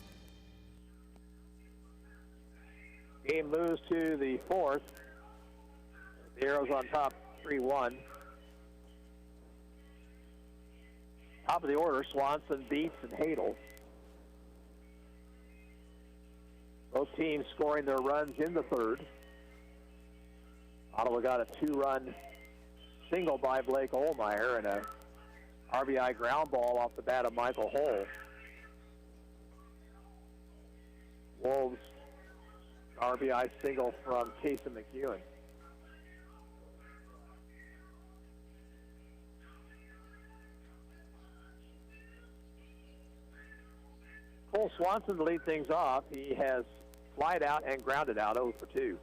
Game moves to the 4th. The Arrows on top, 3-1. Top of the order, Swanson, Beats, and Hadel. Both teams scoring their runs in the third. Ottawa got a 2-run single by Blake Olmeyer and a RBI ground ball off the bat of Michael Hull. Wolves RBI single from Casey McEwen. Cole Swanson to lead things off. He has flied out and grounded out 0 for 2.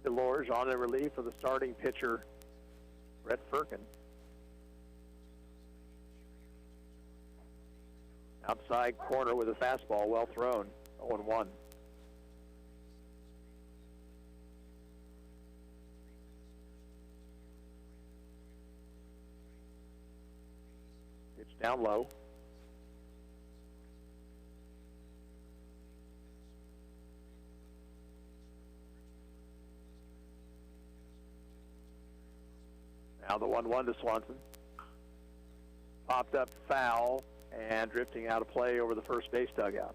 Delors on in relief for the starting pitcher, Brett Firkin. Outside corner with a fastball, well thrown, 0-1. Pitch down low. Now the 1-1 to Swanson. Popped up foul and drifting out of play over the first base dugout.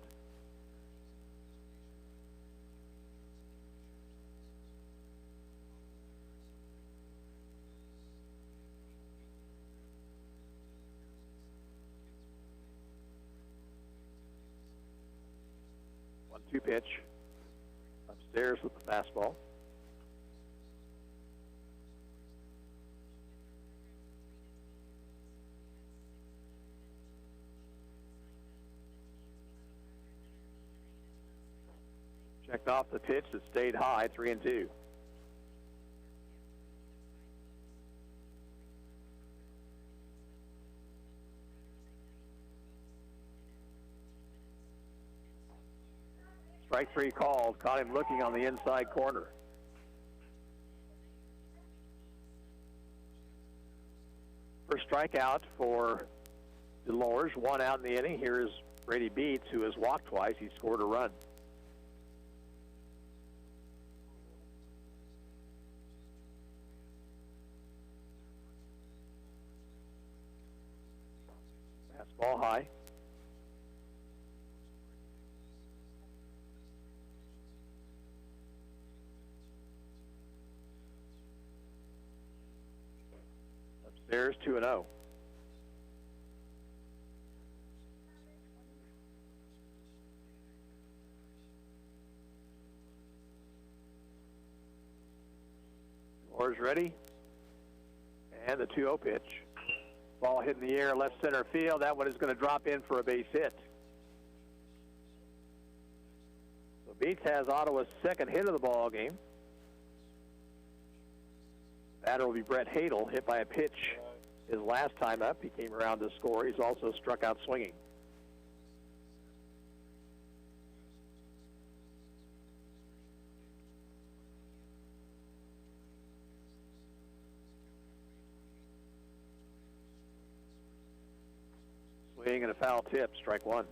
One-two pitch. Upstairs with the fastball. Checked off the pitch that stayed high, 3-2. Strike 3 called, caught him looking on the inside corner. First strikeout for Delors, 1 out in the inning. Here's Brady Beats, who has walked twice. He scored a run. Ball high. Upstairs, 2-0. Lore's ready. And the 2-0 pitch. Ball hit in the air, left center field. That one is going to drop in for a base hit. So Beats has Ottawa's second hit of the ball game. Batter will be Brett Hadel, hit by a pitch his last time up. He came around to score. He's also struck out swinging. Swing and a foul tip, strike one.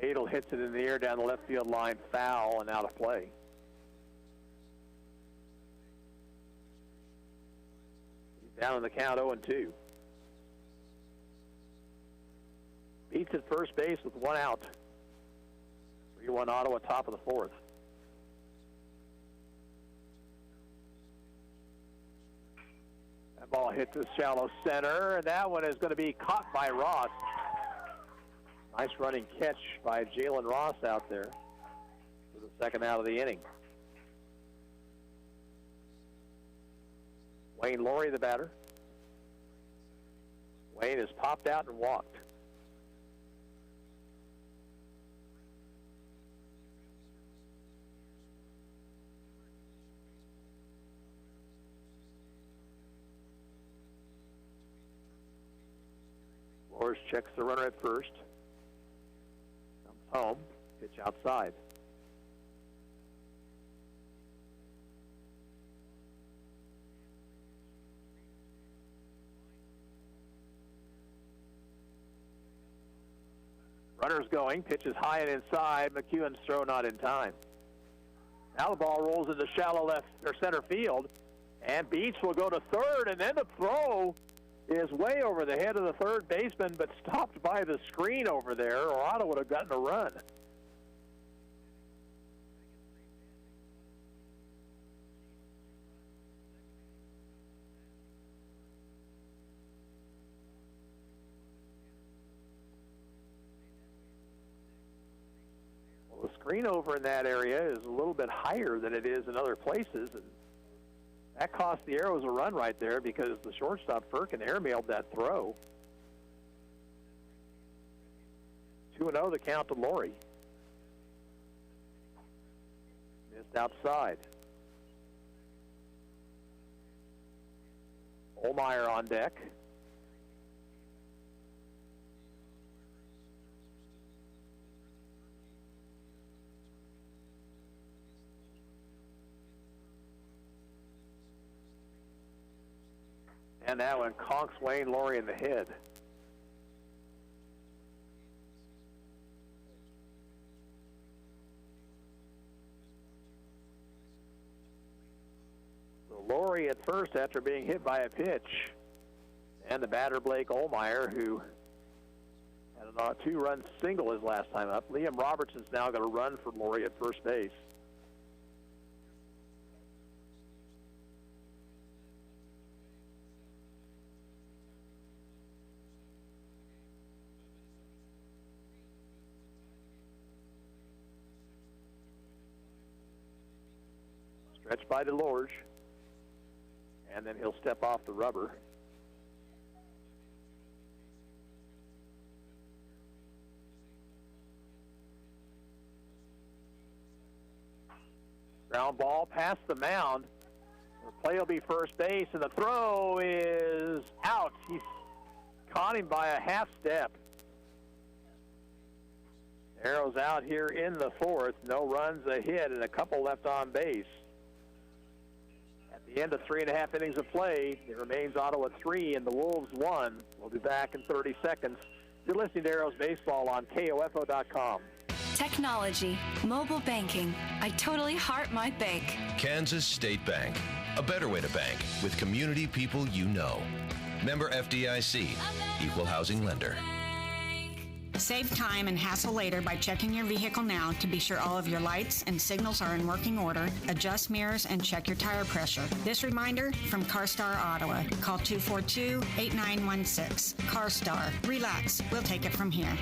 Hadel hits it in the air down the left field line, foul and out of play. He's down in the count 0-2. Beats at first base with one out. 3-1 Ottawa, top of the fourth. That ball hit to shallow center, and that one is going to be caught by Ross. Nice running catch by Jalen Ross out there for the second out of the inning. Wayne Laurie, the batter. Wayne has popped out and walked. Lors checks the runner at first. Comes home. Pitch outside. Runner's going. Pitch is high and inside. McEwen's throw not in time. Now the ball rolls into shallow left or center field. And Beach will go to third. And then the throw is way over the head of the third baseman, but stopped by the screen over there, or Ottawa would have gotten a run. Well, the screen over in that area is a little bit higher than it is in other places, and that cost the Arrows a run right there because the shortstop, Firkin, airmailed that throw. 2-0 the count to Laurie. Missed outside. Olmeyer on deck. And that one conks Wayne Laurie in the head. So Laurie at first after being hit by a pitch. And the batter, Blake Olmeyer, who had a two-run single his last time up. Liam Robertson's now going to run for Laurie at first base. Stretched by DeLorge, and then he'll step off the rubber. Ground ball past the mound. The play will be first base, and the throw is out. He's caught him by a half step. Arrows out here in the fourth. No runs, a hit, and a couple left on base. The end of 3.5 innings of play. It remains Ottawa 3 and the Wolves 1. We'll be back in 30 seconds. You're listening to Arrows Baseball on KOFO.com. Technology, mobile banking. I totally heart my bank. Kansas State Bank. A better way to bank with community people you know. Member FDIC. Equal housing lender. Save time and hassle later by checking your vehicle now to be sure all of your lights and signals are in working order, adjust mirrors, and check your tire pressure. This reminder from CarStar Ottawa. Call 242-8916. CarStar. Relax. We'll take it from here.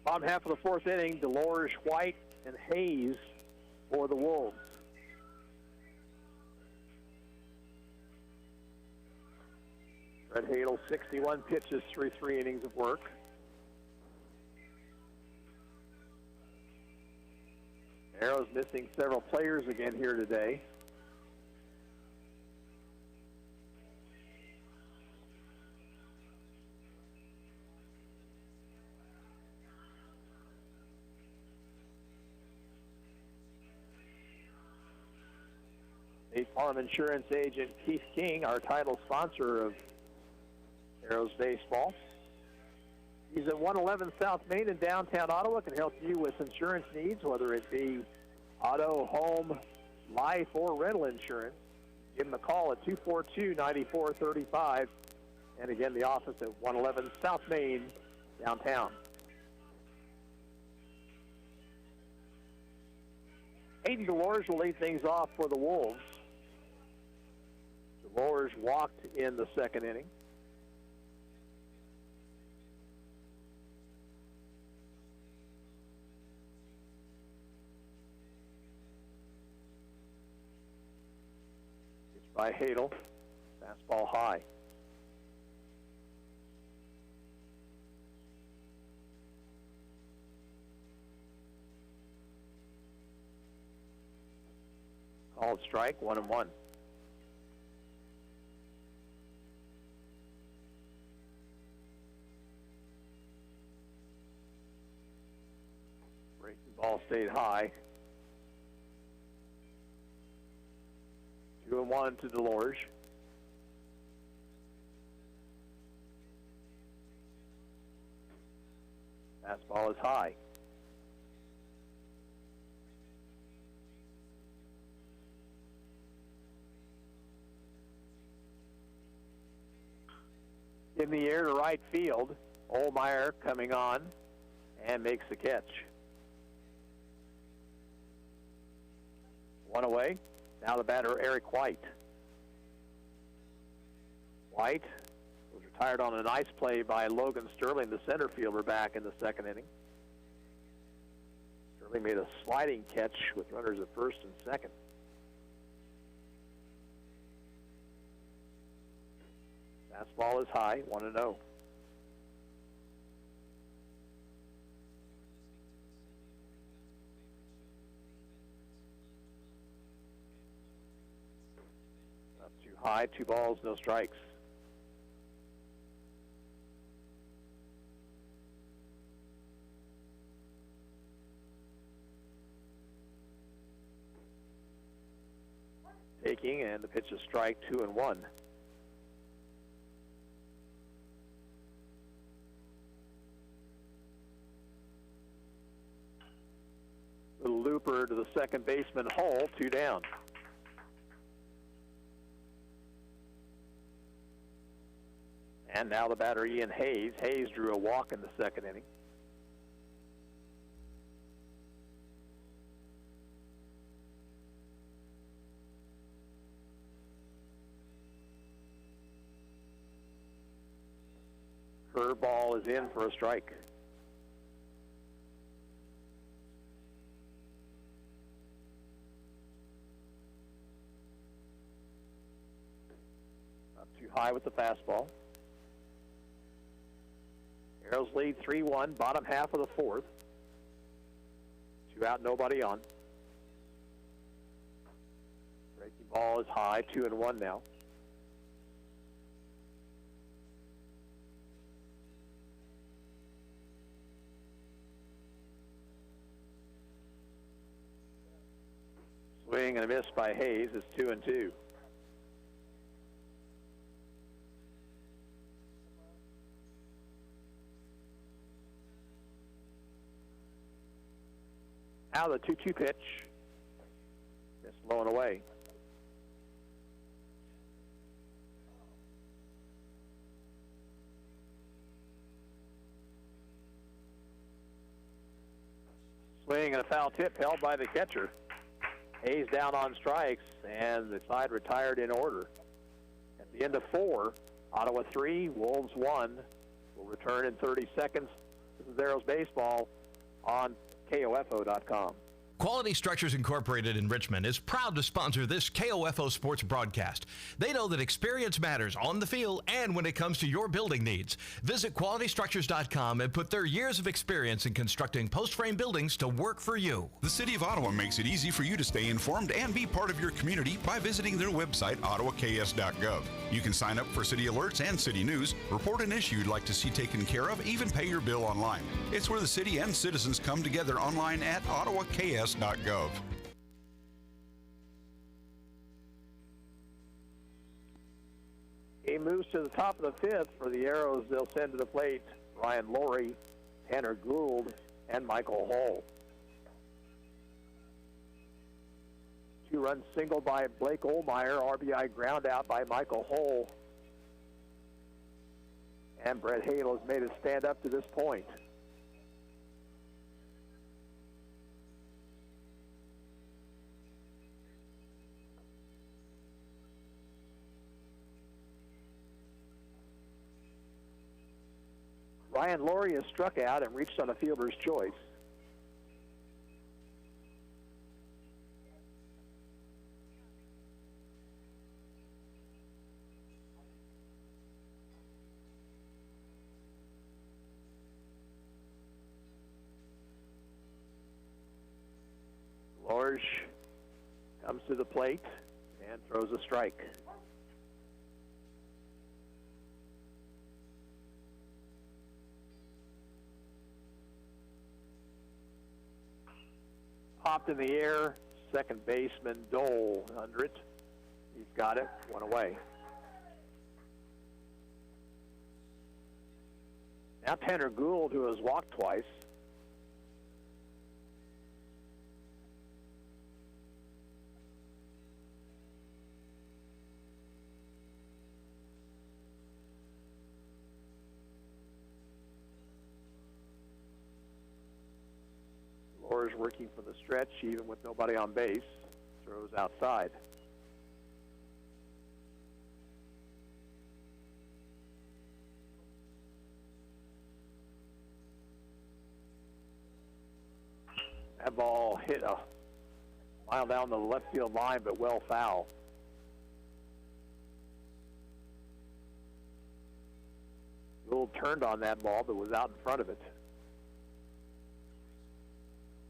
Bottom half of the fourth inning, Delores, White, and Hayes for the Wolves. Brett Hadel, 61 pitches through 3 innings of work. Arrows missing several players again here today. State Farm Insurance agent Keith King, our title sponsor of Arrows Baseball. He's at 111 South Main in downtown Ottawa, can help you with insurance needs, whether it be auto, home, life, or rental insurance. Give him a call at 242-9435. And again, the office at 111 South Main, downtown. Hayden Delores will lead things off for the Wolves. Delores walked in the second inning. By Hadel, fastball high. Called strike, 1-1. Breaking ball stayed high. 2-1 to Delores. Fastball is high. In the air to right field. Olmeyer coming on and makes the catch. 1 away. Now the batter, Eric White. White was retired on a nice play by Logan Sterling, the center fielder, back in the second inning. Sterling made a sliding catch with runners at first and second. Fastball is high, 1-0. High, 2 balls, no strikes. Taking, and the pitch is strike, 2-1. Little looper to the second baseman hole, 2 down. And now the batter, Ian Hayes. Hayes drew a walk in the second inning. Curveball is in for a strike. Not too high with the fastball. Arrows lead 3-1, bottom half of the fourth. 2 out, nobody on. Breaking ball is high, 2-1 now. Swing and a miss by Hayes is 2-2. Now the 2-2 pitch. It's blown away. Swing and a foul tip held by the catcher. Hayes down on strikes, and the side retired in order. At the end of 4, Ottawa 3, Wolves 1. We'll return in 30 seconds. This is Arrows Baseball on KOFO.com. Quality Structures Incorporated in Richmond is proud to sponsor this KOFO sports broadcast. They know that experience matters on the field and when it comes to your building needs. Visit qualitystructures.com and put their years of experience in constructing post-frame buildings to work for you. The City of Ottawa makes it easy for you to stay informed and be part of your community by visiting their website, ottawaks.gov. You can sign up for city alerts and city news, report an issue you'd like to see taken care of, even pay your bill online. It's where the city and citizens come together online at ottawaks.gov. Game moves to the top of the 5th. For the Arrows, they'll send to the plate Ryan Laurie, Tanner Gould, and Michael Hull. 2-run single by Blake Olmeyer, RBI ground out by Michael Hull. And Brett Hale has made it stand up to this point. Ryan Laurie has struck out and reached on a fielder's choice. Lorge comes to the plate and throws a strike. Popped in the air, second baseman Dole under it. He's got it, one away. Now Tanner Gould, who has walked twice. Lore's working for the stretch, even with nobody on base. Throws outside. That ball hit a mile down the left field line, but well foul. Gould turned on that ball, but was out in front of it.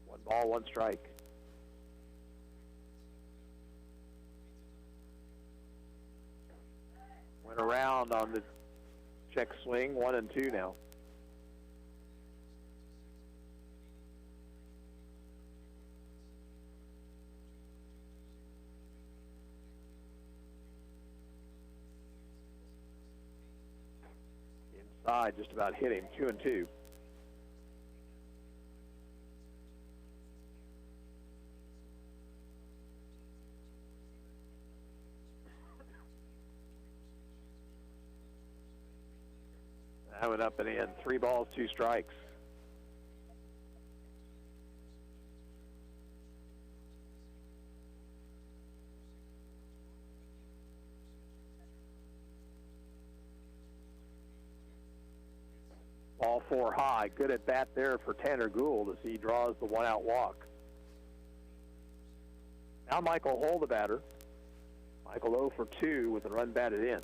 1 ball, 1 strike. Went around on the check swing, 1 and 2 now. Inside, just about hit him, 2 and 2. That went up and in. 3 balls, 2 strikes. Ball 4 high. Good at bat there for Tanner Gould as he draws the 1-out walk. Now Michael Hull, the batter. Michael 0 for 2 with a run batted in.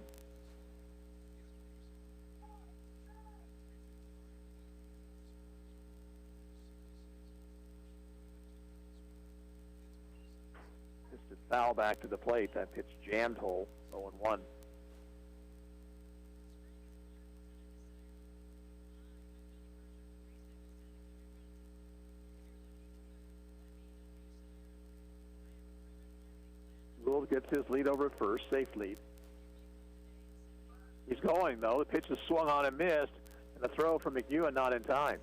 Foul back to the plate. That pitch jammed Hull, 0-1. Gould gets his lead over at first, safe lead. He's going, though. The pitch is swung on and missed, and the throw from McEwen not in time.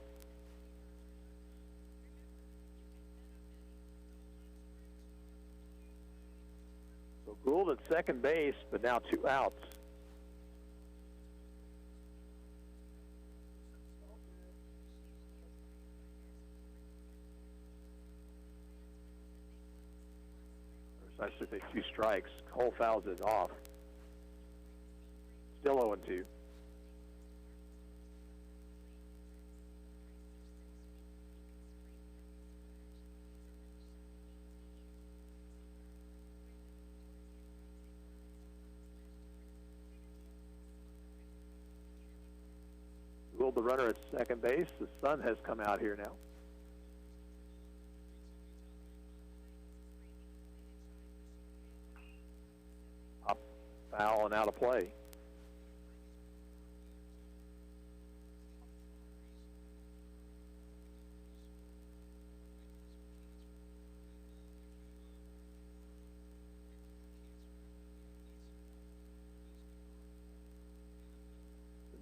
Gould at second base, but now 2 outs. I should say 2 strikes. Cole fouls it off. Still 0-2. The runner at second base. The sun has come out here now. Up, foul, and out of play.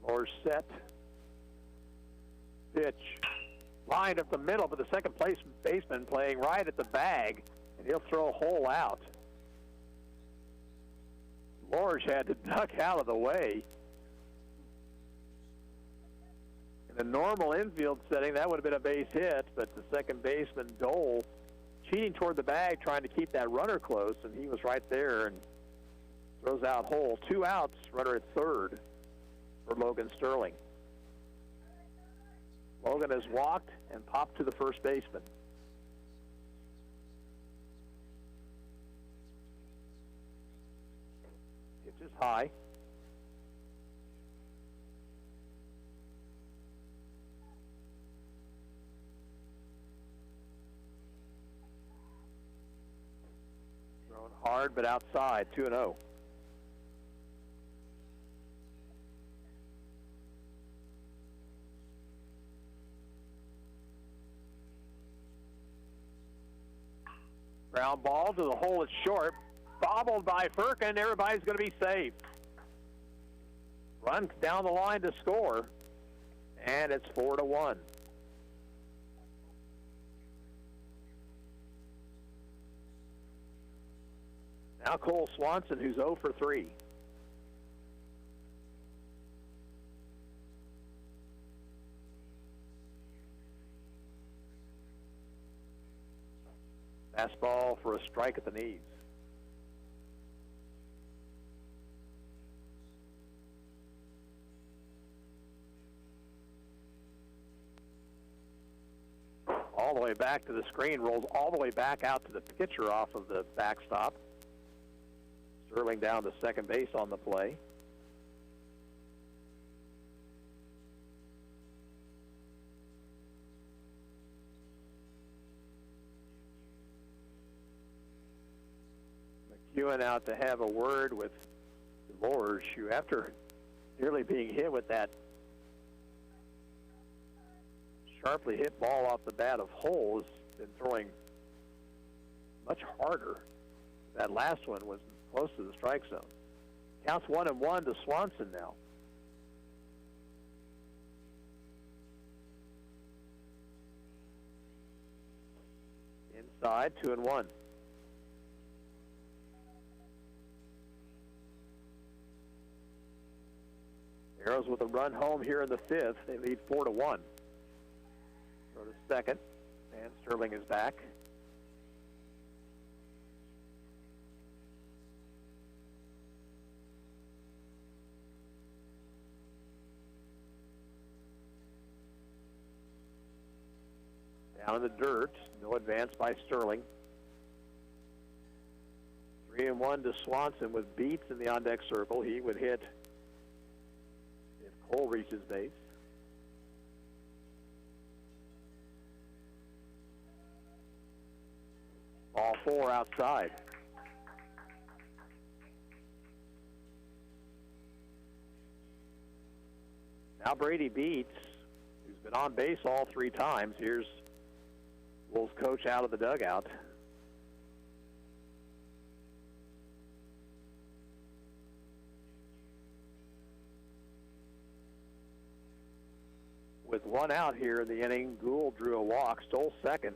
More set. Pitch. Line up the middle, but the second place baseman playing right at the bag, and he'll throw a hole out. Lorge had to duck out of the way. In a normal infield setting, that would have been a base hit, but the second baseman, Dole, cheating toward the bag, trying to keep that runner close, and he was right there and throws out hole. 2 outs, runner at third for Logan Sterling. Logan has walked and popped to the first baseman. Pitch is high. Thrown hard, but outside, 2-0. Ground ball to the hole at short. Bobbled by Firkin. Everybody's going to be safe. Runs down the line to score. And it's 4-1. Now Cole Swanson, who's 0 for 3. Fastball for a strike at the knees. All the way back to the screen, rolls all the way back out to the pitcher off of the backstop. Sterling down to second base on the play. McEwen out to have a word with Lorge, who, after nearly being hit with that sharply hit ball off the bat of Hull, has been throwing much harder. That last one was close to the strike zone. Counts 1-1 to Swanson now. Inside, 2-1. Arrows with a run home here in the fifth. They lead 4-1. Go to second, and Sterling is back. Down in the dirt, no advance by Sterling. 3-1 to Swanson with Beats in the on-deck circle. He would hit if Cole reaches base. Ball 4 outside. Now Brady Beats, who's been on base all 3 times. Here's Wolves coach out of the dugout. With 1 out here in the inning, Gould drew a walk, stole second,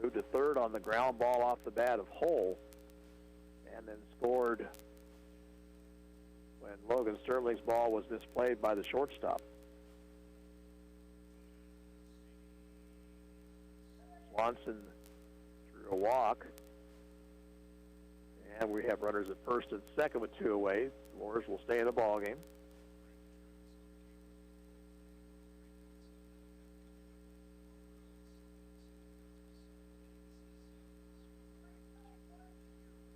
moved to third on the ground ball off the bat of Hull, and then scored when Logan Sterling's ball was misplayed by the shortstop. Swanson drew a walk. And we have runners at first and second with 2 away. The Warriors will stay in the ball game.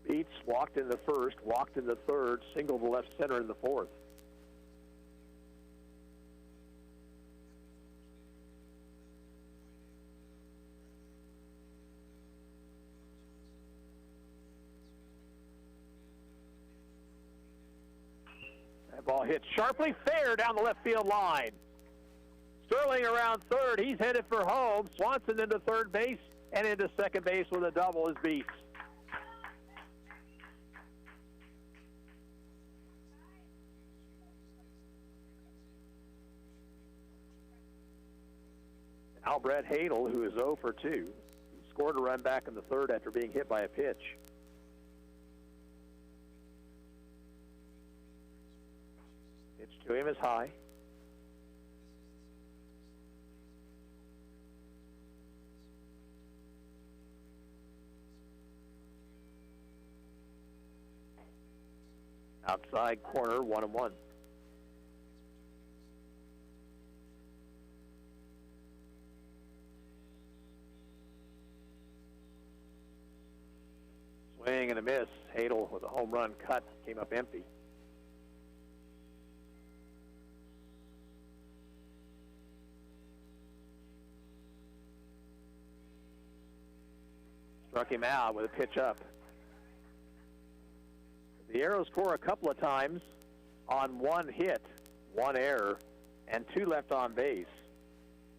Beats walked in the first, walked in the third, singled to left center in the fourth. That ball hit sharply fair down the left field line. Sterling around third. He's headed for home. Swanson into third base and into second base with a double is Beats. Now Brett Hadel, who is 0 for 2, scored a run back in the third after being hit by a pitch. Pitch to him is high. Outside corner, 1-1. Swing and a miss. Hadel with a home run cut came up empty. Struck him out with a pitch up. The Arrows score a couple of times on 1 hit, 1 error, and 2 left on base.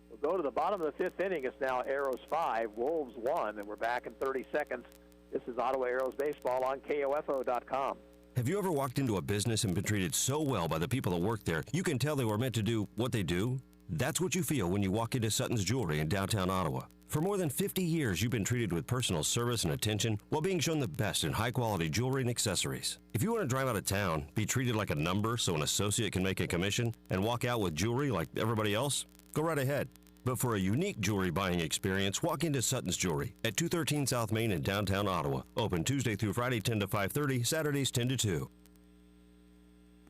We'll go to the bottom of the 5th inning. It's now Arrows 5, Wolves 1, and we're back in 30 seconds. This is Ottawa Arrows Baseball on KOFO.com. Have you ever walked into a business and been treated so well by the people that work there, you can tell they were meant to do what they do? That's what you feel when you walk into Sutton's Jewelry in downtown Ottawa. For more than 50 years, you've been treated with personal service and attention while being shown the best in high-quality jewelry and accessories. If you want to drive out of town, be treated like a number so an associate can make a commission, and walk out with jewelry like everybody else, go right ahead. But for a unique jewelry buying experience, walk into Sutton's Jewelry at 213 South Main in downtown Ottawa. Open Tuesday through Friday 10 to 5:30, Saturdays 10 to 2.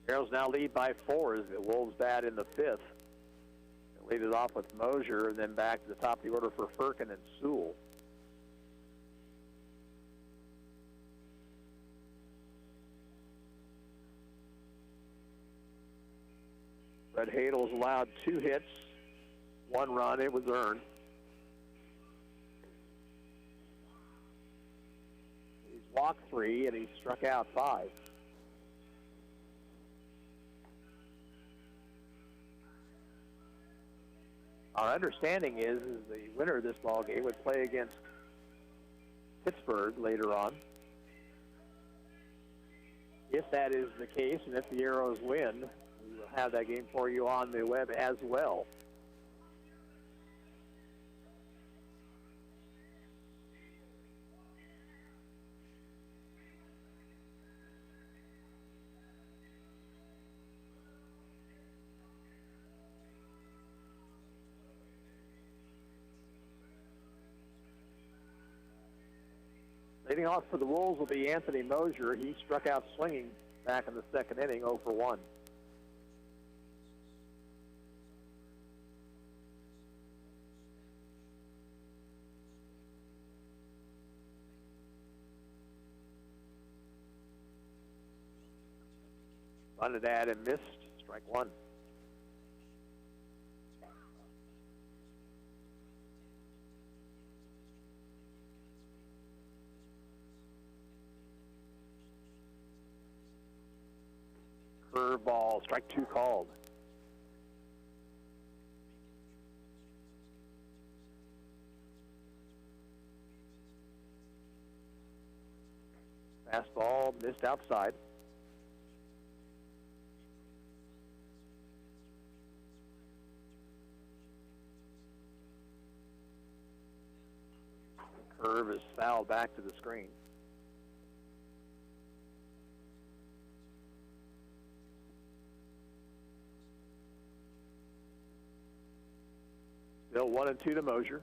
Arrows now lead by 4 as the Wolves bat in the 5th. They lead it off with Mosier and then back to the top of the order for Firkin and Sewell. Brett Hadel's allowed 2 hits. 1 run, it was earned. He's walked 3 and he's struck out 5. Our understanding is the winner of this ball game would play against Pittsburgh later on. If that is the case, and if the Arrows win, we will have that game for you on the web as well. Leading off for the Wolves will be Anthony Mosier. He struck out swinging back in the 2nd inning, 0 for 1. Bunted at and missed, strike 1. Curveball, strike 2 called. Fastball missed outside. The curve is fouled back to the screen. Still 1-2 to Mosier.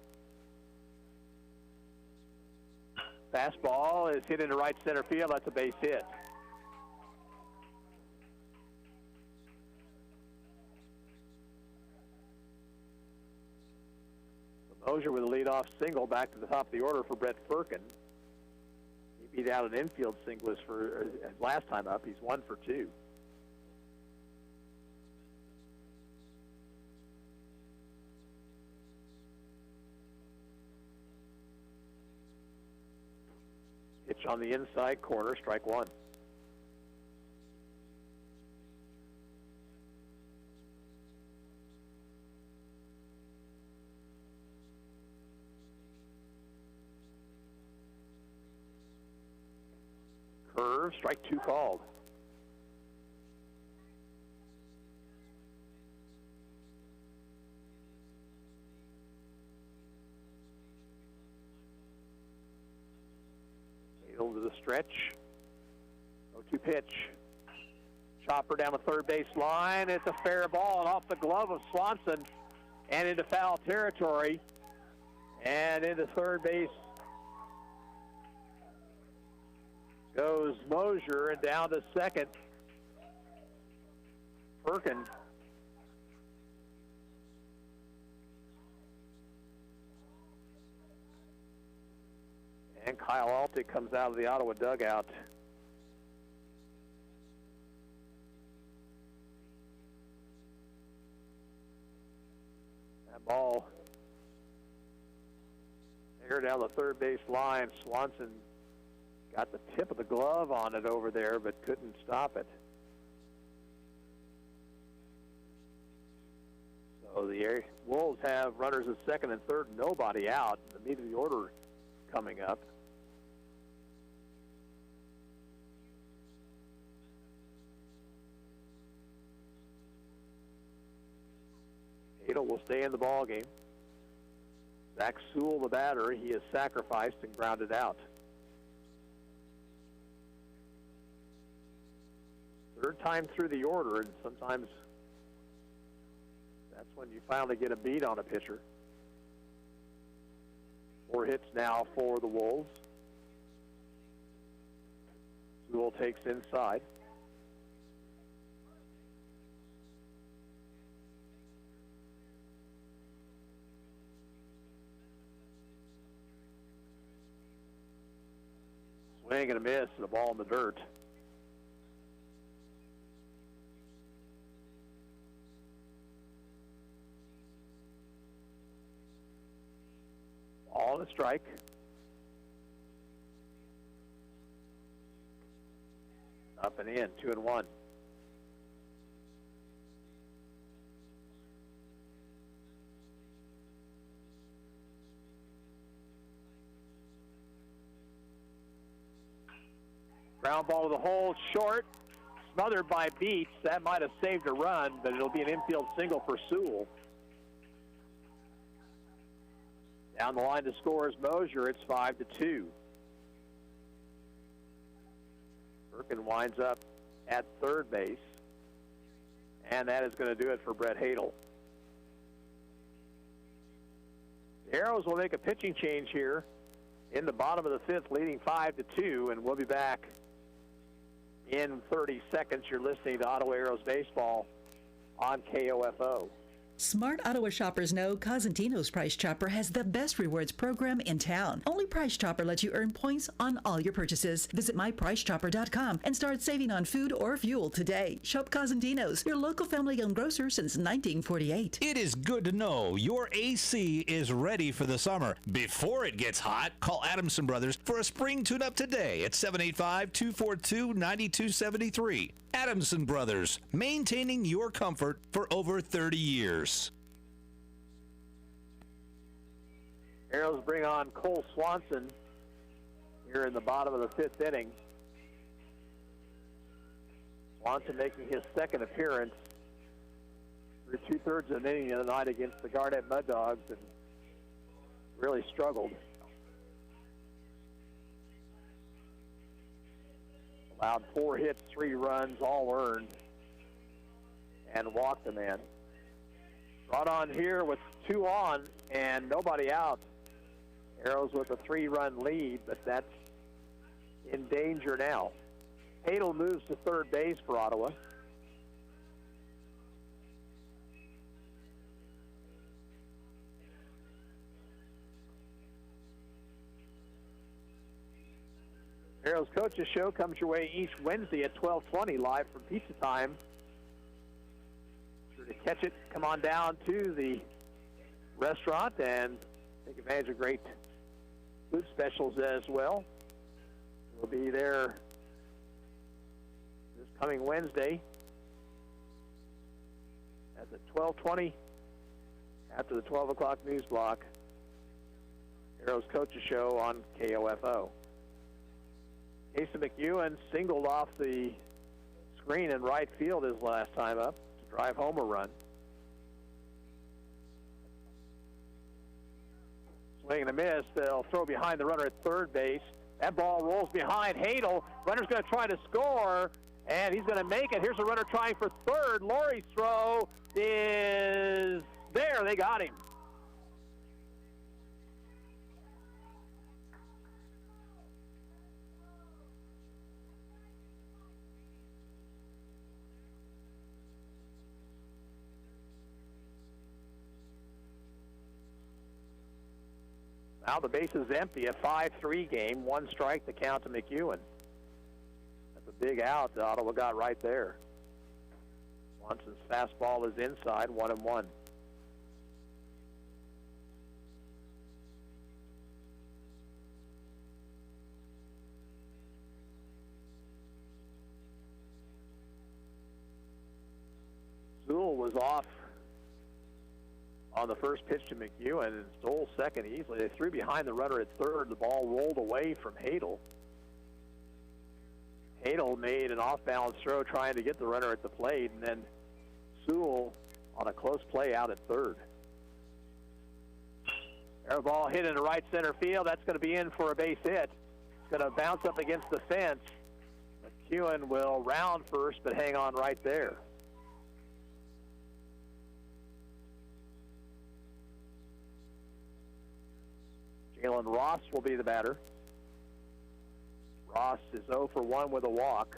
Fastball is hit into right center field. That's a base hit. Mosier with a leadoff single back to the top of the order for Brett Firkin. He beat out an infield singlist for last time up. He's 1 for 2. Pitch on the inside corner, strike one. Curve, strike two called. Over the stretch. 0-2 pitch. Chopper down the third base line. It's a fair ball and off the glove of Swanson and into foul territory and into third base goes Mosier, and down to second Firkin. And Kyle Altick comes out of the Ottawa dugout. That ball aired down the third base line. Swanson got the tip of the glove on it over there, but couldn't stop it. So the Wolves have runners at second and third, nobody out. The meat of the order coming up. Hadel will stay in the ball game. Zach Sewell, the batter, he is sacrificed and grounded out. Third time through the order, and sometimes that's when you finally get a beat on a pitcher. 4 hits now for the Wolves. Sewell takes inside. Swing and a miss, and a ball in the dirt. Ball and a strike. Up and in, 2-1. Ground ball to the hole, short, smothered by Beats. That might have saved a run, but it'll be an infield single for Sewell. Down the line to score is Mosier. It's 5-2. Firkin winds up at third base, and that is going to do it for Brett Hadel. The Arrows will make a pitching change here in the bottom of the fifth, leading 5-2, and we'll be back in 30 seconds. You're listening to Ottawa Arrows Baseball on KOFO. Smart Ottawa shoppers know Cosentino's Price Chopper has the best rewards program in town. Only Price Chopper lets you earn points on all your purchases. Visit mypricechopper.com and start saving on food or fuel today. Shop Cosentino's, your local family-owned grocer since 1948. It is good to know your AC is ready for the summer. Before it gets hot, call Adamson Brothers for a spring tune-up today at 785-242-9273. Adamson Brothers, maintaining your comfort for over 30 years. Arrows bring on Cole Swanson here in the bottom of the fifth inning. Swanson making his second appearance through 2/3 of an inning the other night against the Garnett Mud Dogs and really struggled. Allowed 4 hits, 3 runs, all earned, and walked a man. Brought on here with 2 on and nobody out. Arrows with a 3-run lead, but that's in danger now. Hadel moves to third base for Ottawa. Arrows Coaches Show comes your way each Wednesday at 12:20 live from Pizza Time. Sure to catch it. Come on down to the restaurant and take advantage of great food specials as well. We'll be there this coming Wednesday at the 12:20 after the 12 o'clock news block. Arrows Coaches Show on KOFO. Asa McEwen singled off the screen in right field his last time up to drive home a run. Swing and a miss. They'll throw behind the runner at third base. That ball rolls behind Hadel. Runner's going to try to score, and he's going to make it. Here's a runner trying for third. Laurie's throw is there. They got him. Now the base is empty, a 5-3 game, 1 strike to count to McEwen. That's a big out that Ottawa got right there. Swanson's fastball is inside, 1-1. Zool was off on the first pitch to McEwen and stole second easily. They threw behind the runner at third. The ball rolled away from Hadel. Hadel made an off-balance throw trying to get the runner at the plate, and then Sewell on a close play out at third. Air ball hit into right center field. That's going to be in for a base hit. It's going to bounce up against the fence. McEwen will round first, but hang on right there. Jalen Ross will be the batter. Ross is 0 for 1 with a walk.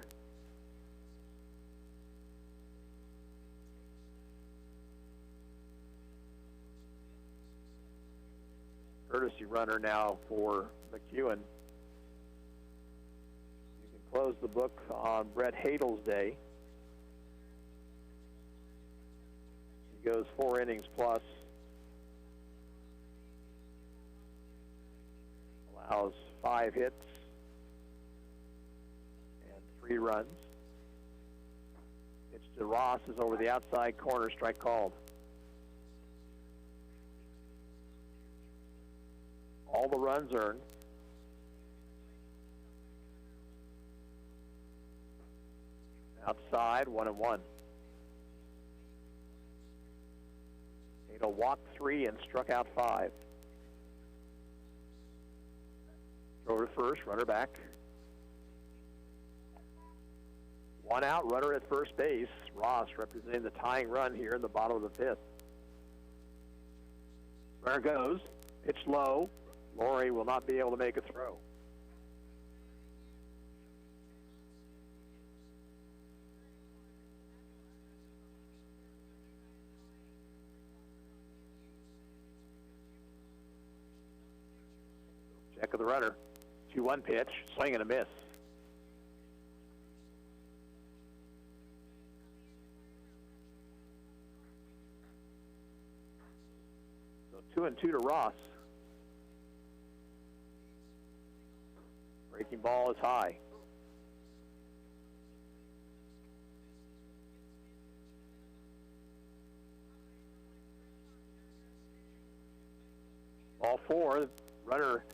Courtesy runner now for McEwen. You can close the book on Brett Hadel's day. He goes 4 innings plus. Allows 5 hits and 3 runs. Pitch to Ross is over the outside corner, strike called. All the runs earned. Outside, 1-1. Hadel walked 3 and struck out 5. Throw to first, runner back. 1 out, runner at first base. Ross representing the tying run here in the bottom of the 5th. Runner goes, pitch low. Laurie will not be able to make a throw. Check of the runner. 2-1 pitch, swing and a miss. So 2-2 to Ross. Breaking ball is high. Ball 4, runner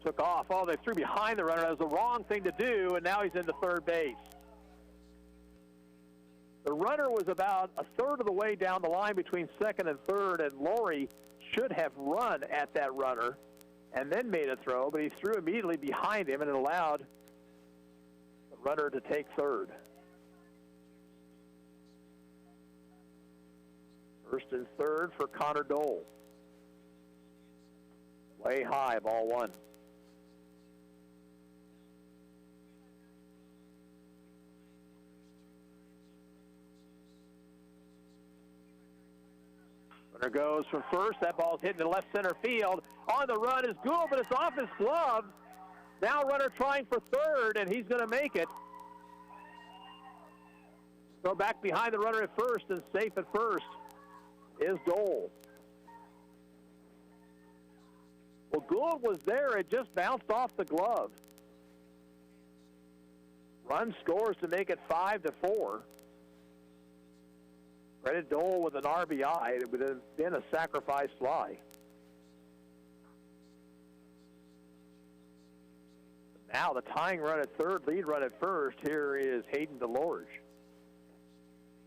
took off. Oh, they threw behind the runner. That was the wrong thing to do, and now he's into third base. The runner was about a third of the way down the line between second and third, and Laurie should have run at that runner and then made a throw, but he threw immediately behind him, and it allowed the runner to take third. First and third for Connor Dole. Way high, ball one. Runner goes from first. That ball's hitting the left center field. On the run is Gould, but it's off his glove. Now runner trying for third, and he's going to make it. Go back behind the runner at first, and safe at first is Dole. Well, Gould was there. It just bounced off the glove. Run scores to make it 5-4. Credit Dole with an RBI. It would have been a sacrifice fly. Now the tying run at third, lead run at first. Here is Hayden DeLorge.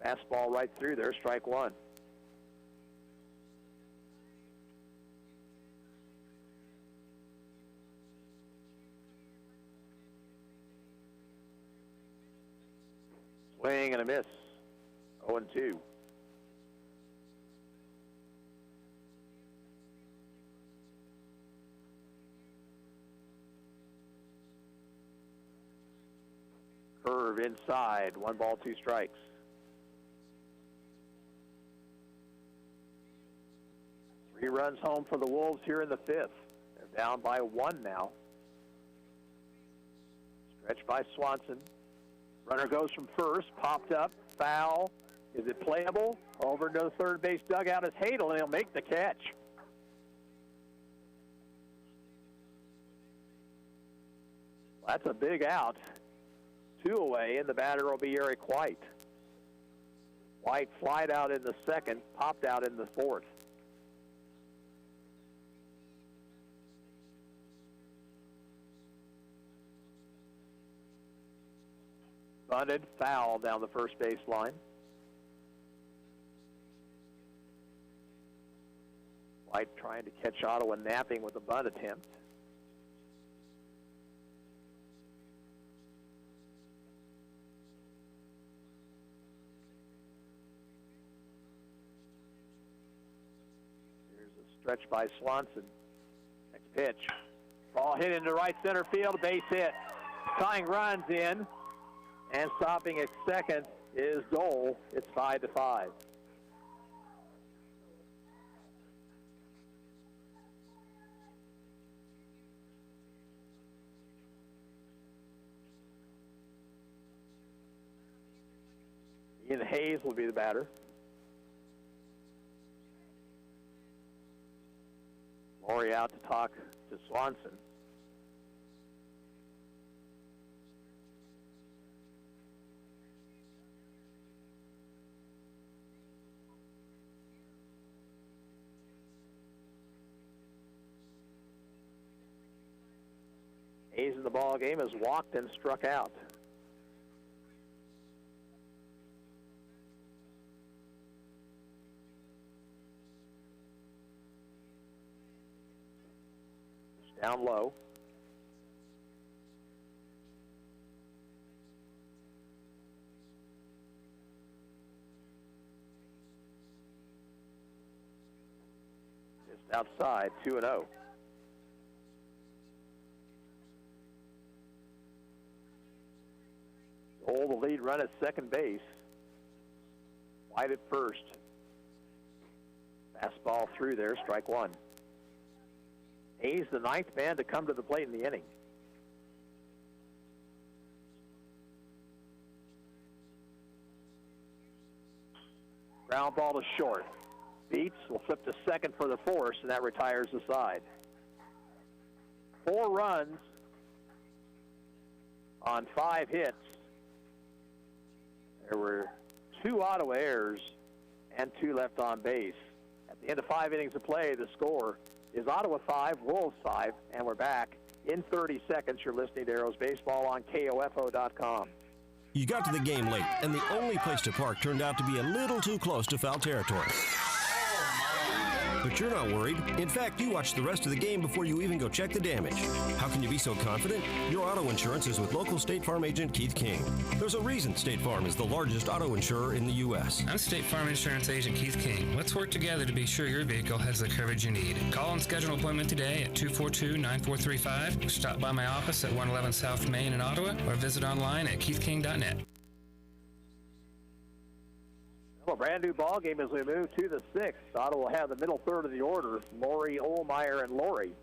Fastball right through there, strike one. Swing and a miss. 0-2. Curve inside. 1 ball, 2 strikes. Three runs home for the Wolves here in the 5th. They're down by 1 now. Stretch by Swanson. Runner goes from first, popped up, foul. Is it playable? Over to the third base dugout is Hadel, and he'll make the catch. That's a big out. 2 away, and the batter will be Eric White. White flied out in the 2nd, popped out in the 4th. Bunted, foul down the first base line. White trying to catch Ottawa napping with a bunt attempt. Here's a stretch by Swanson. Next pitch. Ball hit into right center field, base hit. Tying runs in. And stopping at second is Dole. It's 5-5. Ian Hayes will be the batter. Maury out to talk to Swanson. Hayes in the ball game has walked and struck out. Down low. Just outside, 2-0. Dole the lead run at second base. White at first. Fastball through there, strike one. Hayes, the 9th man to come to the plate in the inning. Ground ball to short. Beats will flip to second for the force, and that retires the side. 4 runs on 5 hits. There were 2 Ottawa errors and 2 left on base. At the end of 5 innings of play, the score is Ottawa 5, Wolves 5, and we're back in 30 seconds. You're listening to Arrows Baseball on KOFO.com. You got to the game late, and the only place to park turned out to be a little too close to foul territory. But you're not worried. In fact, you watch the rest of the game before you even go check the damage. How can you be so confident? Your auto insurance is with local State Farm agent Keith King. There's a reason State Farm is the largest auto insurer in the U.S. I'm State Farm Insurance Agent Keith King. Let's work together to be sure your vehicle has the coverage you need. Call and schedule an appointment today at 242-9435. Stop by my office at 111 South Main in Ottawa or visit online at keithking.net. Well, a brand new ball game as we move to the sixth. Ottawa will have the middle third of the order. Lori, Olmeyer, and Laurie.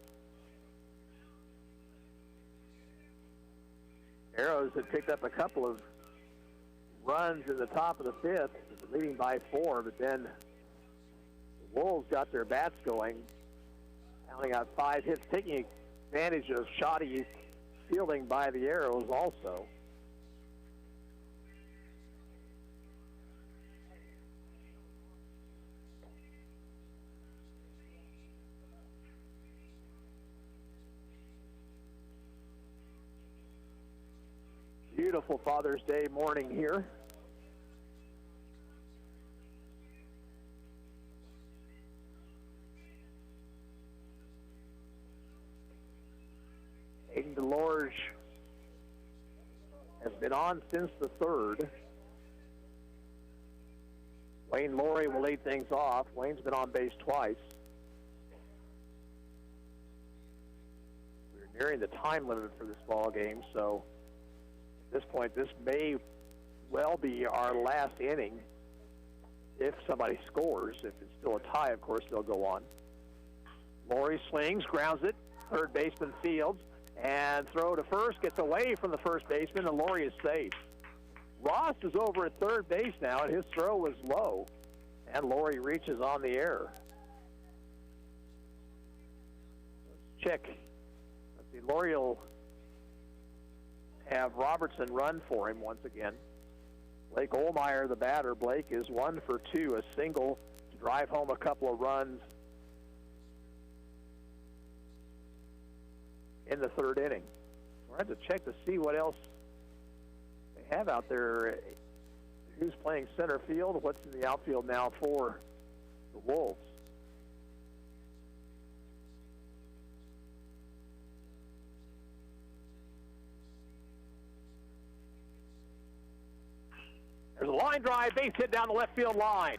Arrows had picked up a couple of runs in the top of the fifth, leading by 4, but then the Wolves got their bats going, counting out 5 hits, taking advantage of shoddy fielding by the Arrows also. Beautiful Father's Day morning here. Aiden DeLorge has been on since the third. Wayne Laurie will lead things off. Wayne's been on base twice. We're nearing the time limit for this ball game, so at this point, this may well be our last inning if somebody scores. If it's still a tie, of course, they'll go on. Laurie swings, grounds it. Third baseman fields, and throw to first. Gets away from the first baseman, and Laurie is safe. Ross is over at third base now, and his throw was low, and Laurie reaches on the air. Let's check. Let's see, Laurie will have Robertson run for him once again. Blake Olmeyer, the batter. Blake is 1 for 2, a single to drive home a couple of runs in the third inning. We'll have to check to see what else they have out there. Who's playing center field? What's in the outfield now for the Wolves? There's a line drive, base hit down the left field line.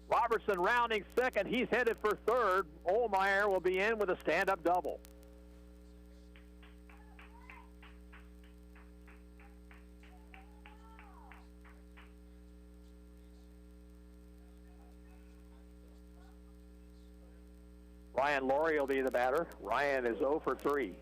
Robertson rounding second. He's headed for third. Olmeyer will be in with a stand-up double. Ryan Laurie will be the batter. Ryan is 0 for 3.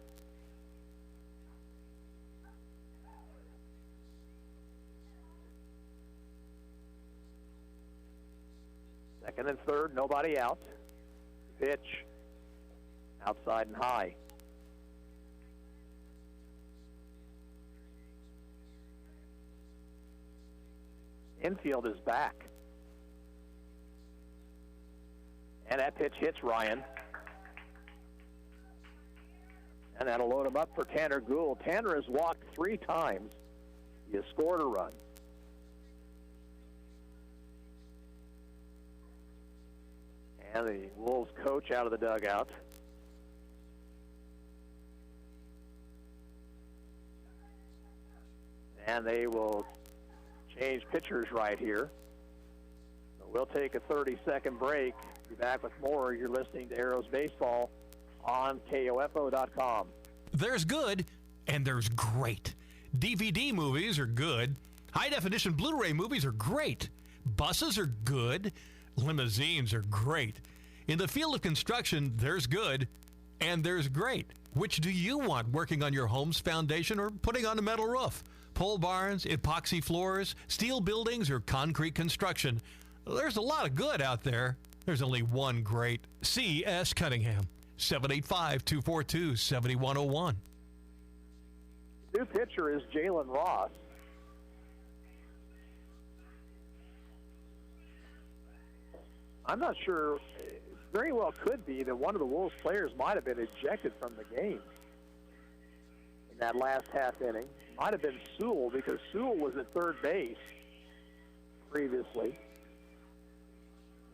Second and third, nobody out. Pitch, outside and high. Infield is back. And that pitch hits Ryan. And that'll load him up for Tanner Gould. Tanner has walked 3 times. He has scored a run. And the Wolves coach out of the dugout. And they will change pitchers right here. So we'll take a 30-second break. Be back with more. You're listening to Arrows Baseball on KOFO.com. There's good and there's great. DVD movies are good. High-definition Blu-ray movies are great. Buses are good. Limousines are great. In the field of construction, there's good and there's great. Which do you want working on your home's foundation or putting on a metal roof? Pole barns, epoxy floors, steel buildings, or concrete construction? There's a lot of good out there. There's only one great. C.S. Cunningham, 785-242-7101. New pitcher is Jalen Ross. I'm not sure. It very well could be that one of the Wolves players might have been ejected from the game in that last half inning. Might have been Sewell, because Sewell was at third base previously.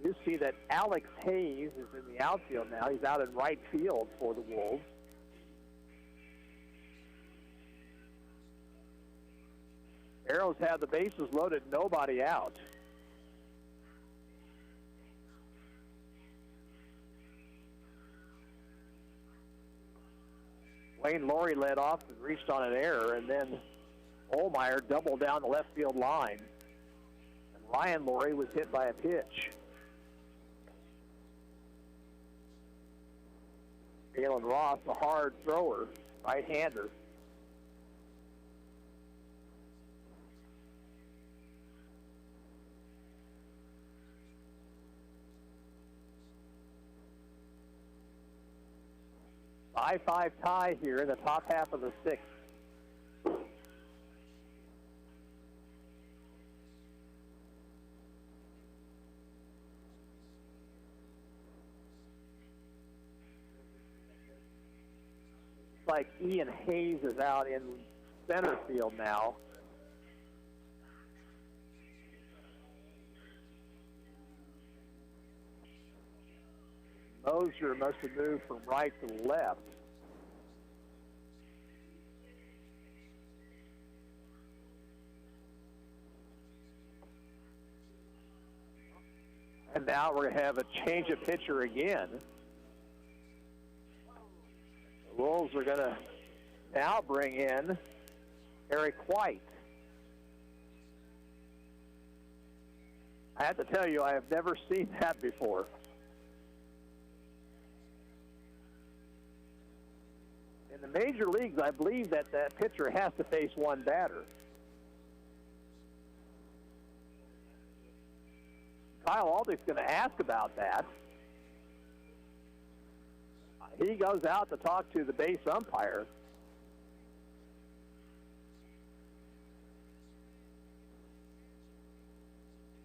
You see that Alex Hayes is in the outfield now. He's out in right field for the Wolves. Arrows have the bases loaded, nobody out. Wayne Laurie led off and reached on an error, and then Olmeyer doubled down the left field line. And Ryan Laurie was hit by a pitch. Galen Ross, a hard thrower, right-hander. A 5-5 tie here in the top half of the sixth. Like Ian Hayes is out in center field now. Mosier must have moved from right to left. And now we're going to have a change of pitcher again. The Wolves are going to now bring in Eric White. I have to tell you, I have never seen that before. In the major leagues, I believe that that pitcher has to face one batter. Kyle Aldrich's going to ask about that. He goes out to talk to the base umpire.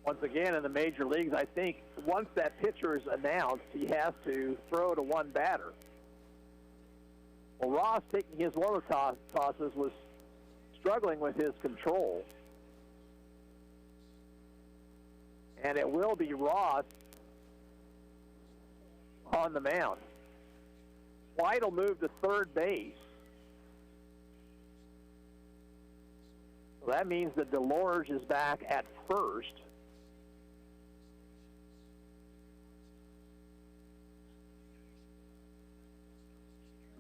Once again, in the major leagues, I think once that pitcher is announced, he has to throw to one batter. Well, Ross, taking his lower tosses, was struggling with his control. And it will be Ross on the mound. White will move to third base. So that means that Delorge is back at first.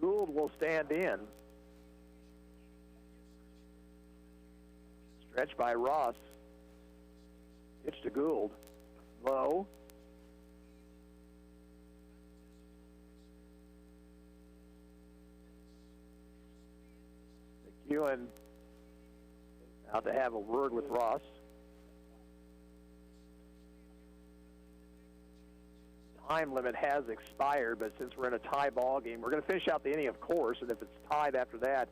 Gould will stand in. Stretched by Ross. Pitch to Gould. Low. McEwen out to have a word with Ross. Time limit has expired, but since we're in a tie ball game, we're going to finish out the inning, of course, and if it's tied after that,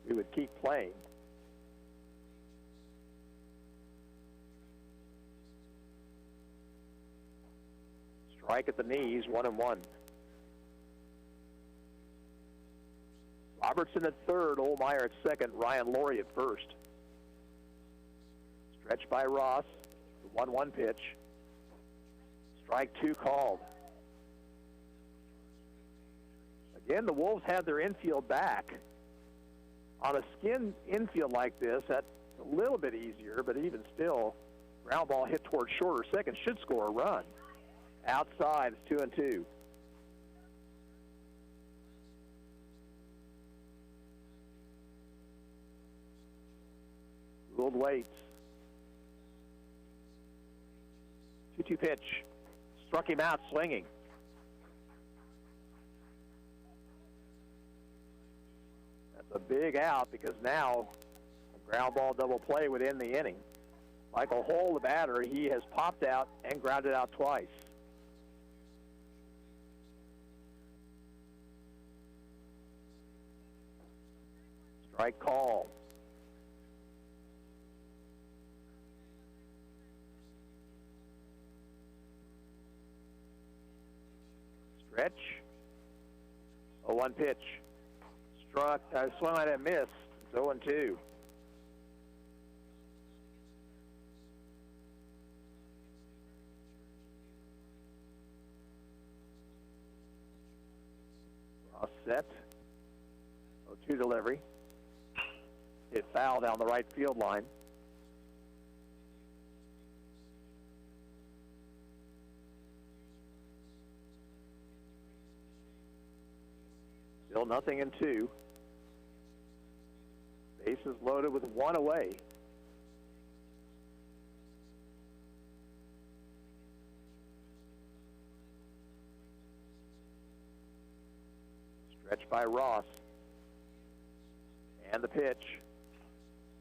we would keep playing. Strike at the knees, 1-1. Robertson at third, Olmeyer at second, Ryan Laurie at first. Stretched by Ross, the 1-1 pitch. Strike two called. Again, the Wolves have their infield back. On a skin infield like this, that's a little bit easier, but even still, ground ball hit towards short or second should score a run. Outside, it's 2-2. Gould waits. 2-2 pitch. Struck him out swinging. That's a big out because now a ground ball double play would end the inning. Michael Hull, the batter, he has popped out and grounded out twice. Strike call. Stretch. 0-1 pitch. Struck. Swung on and missed. It's 0-2. Now set. 0-2 delivery. Hit foul down the right field line. Still 0-2. Bases loaded with one away. Stretched by Ross. And the pitch.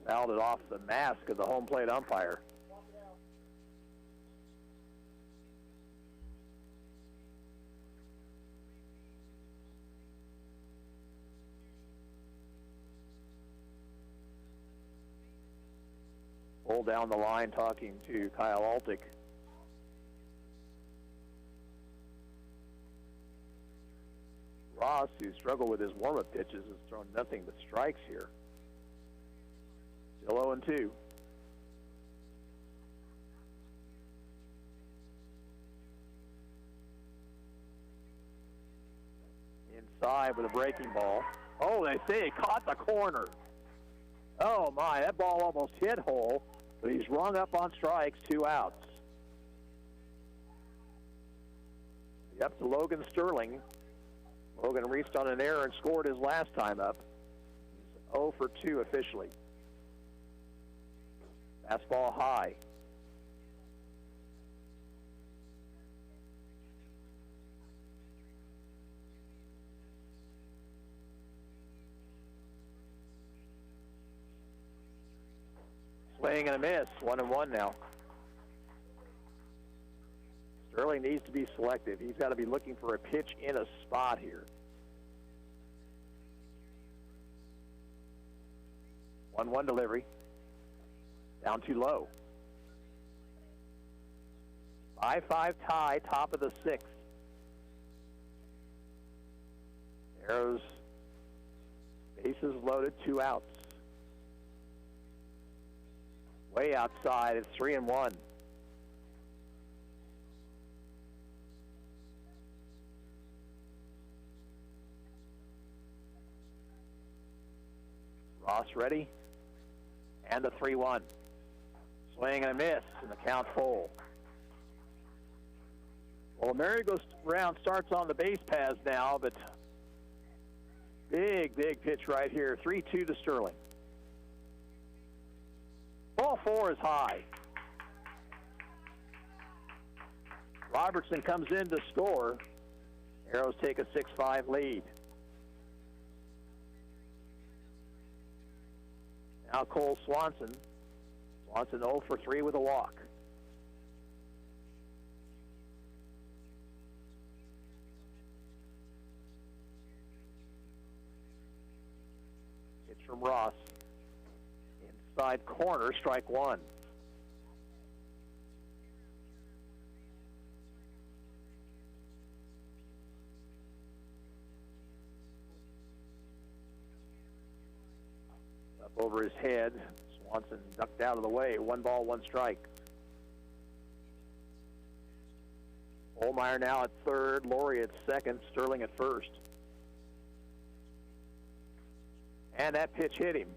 Fouled it off the mask of the home plate umpire. Pulled down the line talking to Kyle Altick. Ross, who struggled with his warm-up pitches, has thrown nothing but strikes here. Still 0-2. Inside with a breaking ball. Oh, they say he caught the corner. Oh, my, that ball almost hit Hole, but he's rung up on strikes, 2 outs. Up to Logan Sterling. Logan reached on an error and scored his last time up. He's 0 for 2 officially. Fastball high. Swing and a miss. 1-1 now. Sterling needs to be selective. He's got to be looking for a pitch in a spot here. 1-1 delivery. Down too low. 5-5 tie, top of the 6th. Arrows, bases loaded, 2 outs. Way outside, it's 3-1. Ross ready, and the 3-1. Swing and a miss, and the count full. Well, merry-go-round starts on the base paths now, but big pitch right here. 3-2 to Sterling. Ball 4 is high. Robertson comes in to score. Arrows take a 6-5 lead. Now Cole Swanson. Swanson 0 for 3 with a walk. Pitch from Ross. Inside corner, strike 1. Up over his head. Swanson ducked out of the way. 1 ball, 1 strike. Olmeyer now at third. Laurie at second. Sterling at first. And that pitch hit him.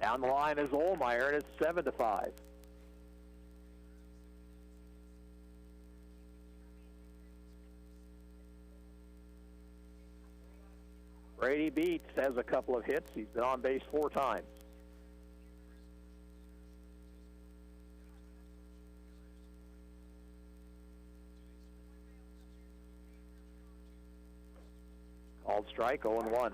Down the line is Olmeyer, and it's 7-5. Brady Beats has a couple of hits. He's been on base 4 times. Called strike, 0-1.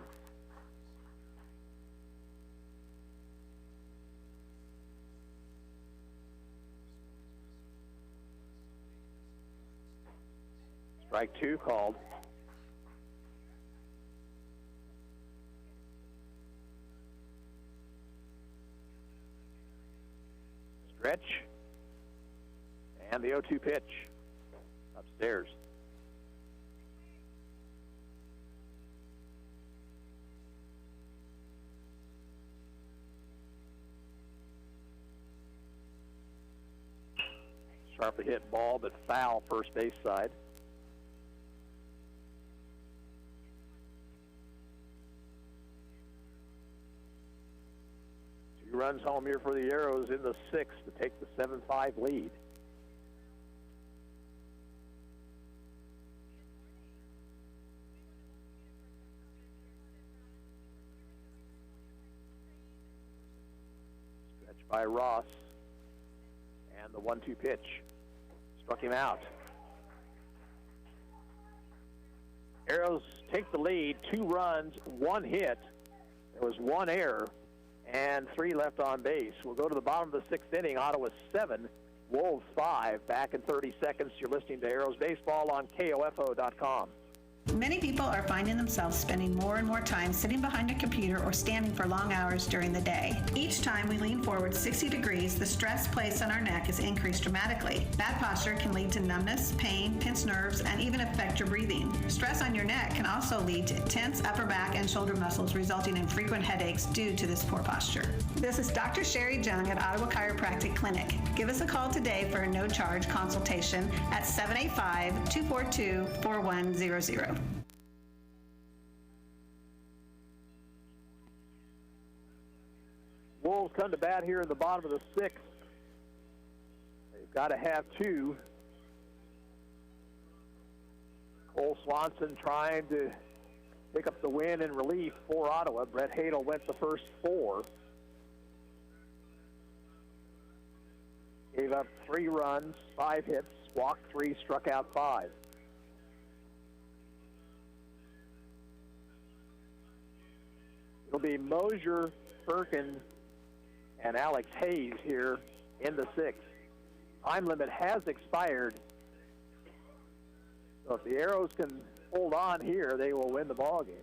Strike 2 called. Stretch. And the 0-2 pitch. Upstairs. Sharply hit ball, but foul first base side. Two runs home here for the Arrows in the sixth to take the 7-5 lead. Stretch by Ross. And the 1-2 pitch. Struck him out. Arrows take the lead, 2 runs, 1 hit. There was 1 error and 3 left on base. We'll go to the bottom of the 6th inning. Ottawa 7, Wolves 5. Back in 30 seconds. You're listening to Arrows Baseball on KOFO.com. Many people are finding themselves spending more and more time sitting behind a computer or standing for long hours during the day. Each time we lean forward 60 degrees, the stress placed on our neck is increased dramatically. Bad posture can lead to numbness, pain, tense nerves, and even affect your breathing. Stress on your neck can also lead to tense upper back and shoulder muscles, resulting in frequent headaches due to this poor posture. This is Dr. Sherry Jung at Ottawa Chiropractic Clinic. Give us a call today for a no-charge consultation at 785-242-4100. Wolves come to bat here in the bottom of the 6th. They've got to have 2. Cole Swanson trying to pick up the win in relief for Ottawa. Brett Hadel went the first 4. Gave up 3 runs, 5 hits, walked 3, struck out 5. It'll be Mosier, Firkin, and Alex Hayes here in the 6th. Time limit has expired. So if the Arrows can hold on here, they will win the ball game.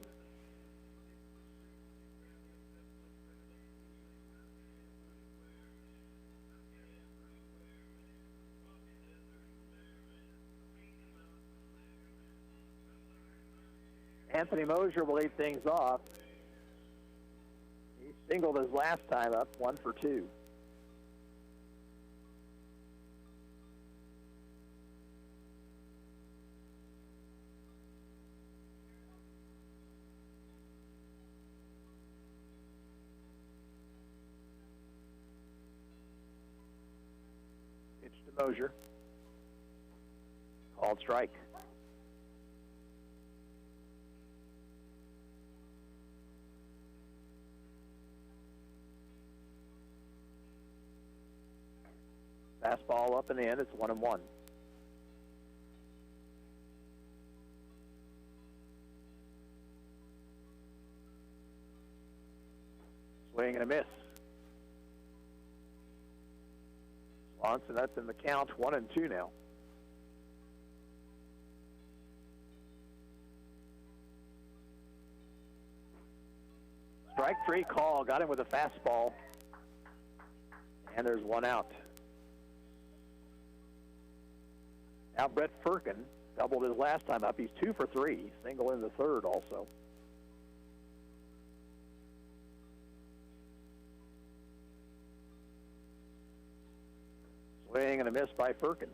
Anthony Mosier will lead things off. He singled his last time up, 1 for 2. Pitch to Mosier. Called strike. Fastball up and in. It's 1-1. Swing and a miss. Swanson, that's in the count. 1-2 now. Strike 3 call. Got him with a fastball. And there's 1 out. Now Brett Firkin doubled his last time up. He's 2 for 3. Single in the 3rd also. Swing and a miss by Firkin.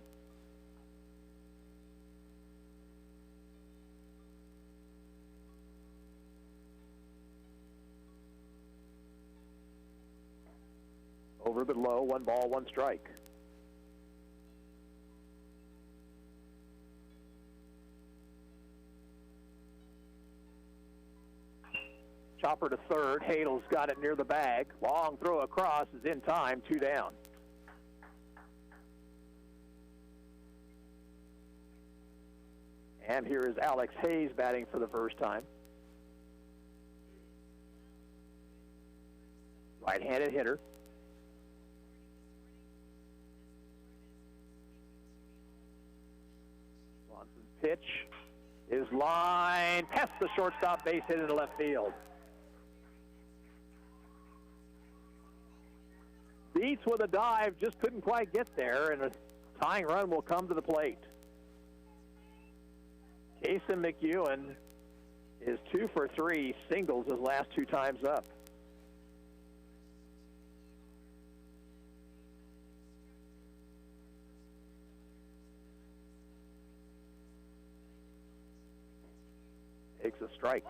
Over but low. 1 ball, 1 strike. Chopper to 3rd. Hadel's got it near the bag. Long throw across is in time. 2 down. And here is Alex Hayes batting for the first time. Right-handed hitter. Swanson's pitch is line past the shortstop, base hit into left field. Beats with a dive, just couldn't quite get there, and a tying run will come to the plate. Kason McEwen is 2 for 3, singles his last 2 times up. takes a strike.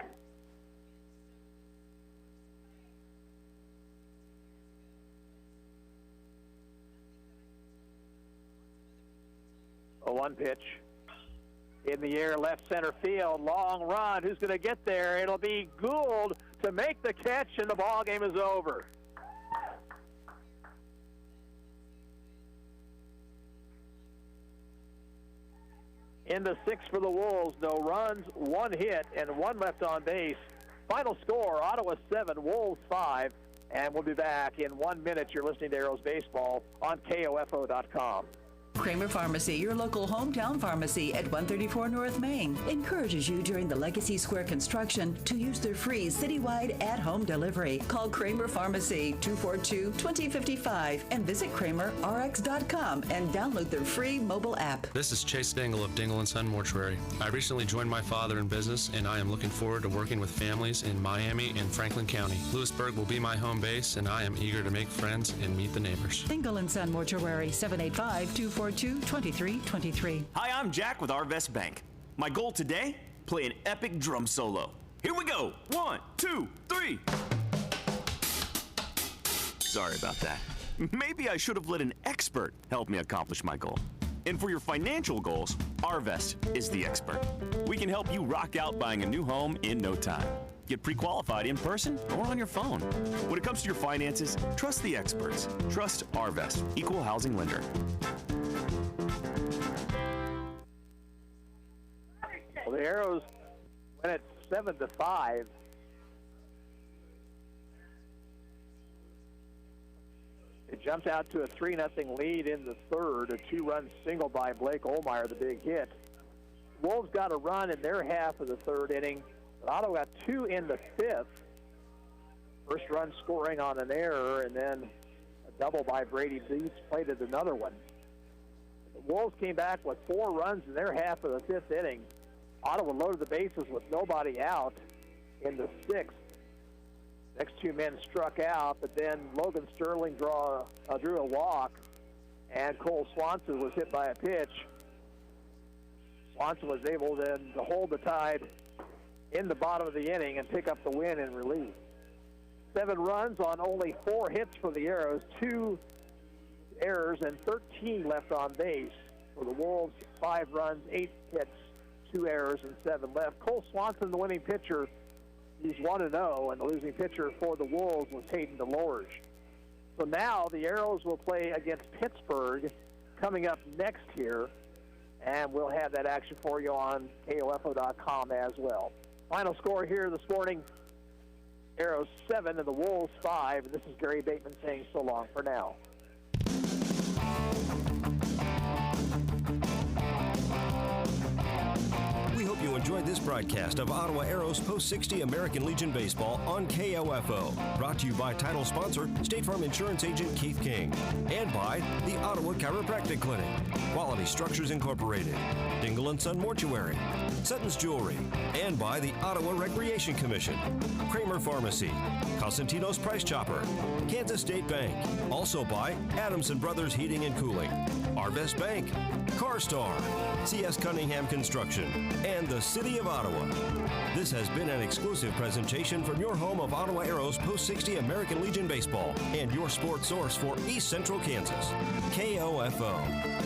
A 1 pitch. In the air, left center field, long run. Who's going to get there? It'll be Gould to make the catch, and the ball game is over. In the 6th for the Wolves, no runs, 1 hit, and 1 left on base. Final score, Ottawa 7, Wolves 5, and we'll be back in 1 minute. You're listening to Arrows Baseball on KOFO.com. Kramer Pharmacy, your local hometown pharmacy at 134 North Main, encourages you during the Legacy Square construction to use their free citywide at-home delivery. Call Kramer Pharmacy 242-2055 and visit KramerRx.com and download their free mobile app. This is Chase Dingle of Dingle & Son Mortuary. I recently joined my father in business, and I am looking forward to working with families in Miami and Franklin County. Lewisburg will be my home base, and I am eager to make friends and meet the neighbors. Dingle & Son Mortuary, 785-242-2323. Hi, I'm Jack with Arvest Bank. My goal today, play an epic drum solo. Here we go. 1, 2, 3. Sorry about that. Maybe I should have let an expert help me accomplish my goal. And for your financial goals, Arvest is the expert. We can help you rock out buying a new home in no time. Get pre-qualified in person or on your phone. When it comes to your finances, trust the experts. Trust Arvest, Equal Housing Lender. Well, the Arrows went at 7-5. It jumped out to a 3-0 lead in the third, a 2-run single by Blake Olmeyer, the big hit. Wolves got a run in their half of the third inning. Ottawa got 2 in the 5th. First run scoring on an error, and then a double by Brady Beats plated another one. The Wolves came back with 4 runs in their half of the 5th inning. Ottawa loaded the bases with nobody out in the 6th. Next 2 men struck out, but then Logan Sterling drew a walk, and Cole Swanson was hit by a pitch. Swanson was able then to hold the Tide in the bottom of the inning and pick up the win in relief. 7 runs on only 4 hits for the Arrows, 2 errors, and 13 left on base. For the Wolves, 5 runs, 8 hits, 2 errors, and 7 left. Cole Swanson, the winning pitcher, he's 1-0, and the losing pitcher for the Wolves was Hayden DeLorge. So now the Arrows will play against Pittsburgh coming up next here, and we'll have that action for you on KOFO.com as well. Final score here this morning, Arrows 7 and the Wolves 5. And this is Gary Bateman saying so long for now. We hope you enjoyed this broadcast of Ottawa Arrows Post 60 American Legion Baseball on KOFO. Brought to you by title sponsor, State Farm Insurance Agent Keith King. And by the Ottawa Chiropractic Clinic, Quality Structures Incorporated, Dingle & Son Mortuary, Sutton's Jewelry, and by the Ottawa Recreation Commission, Kramer Pharmacy, Cosentino's Price Chopper, Kansas State Bank. Also by Adamson Brothers Heating and Cooling, Arvest Bank, CarStar, C.S. Cunningham Construction, and the City of Ottawa. This has been an exclusive presentation from your home of Ottawa Arrows Post 60 American Legion Baseball and your sports source for East Central Kansas, KOFO.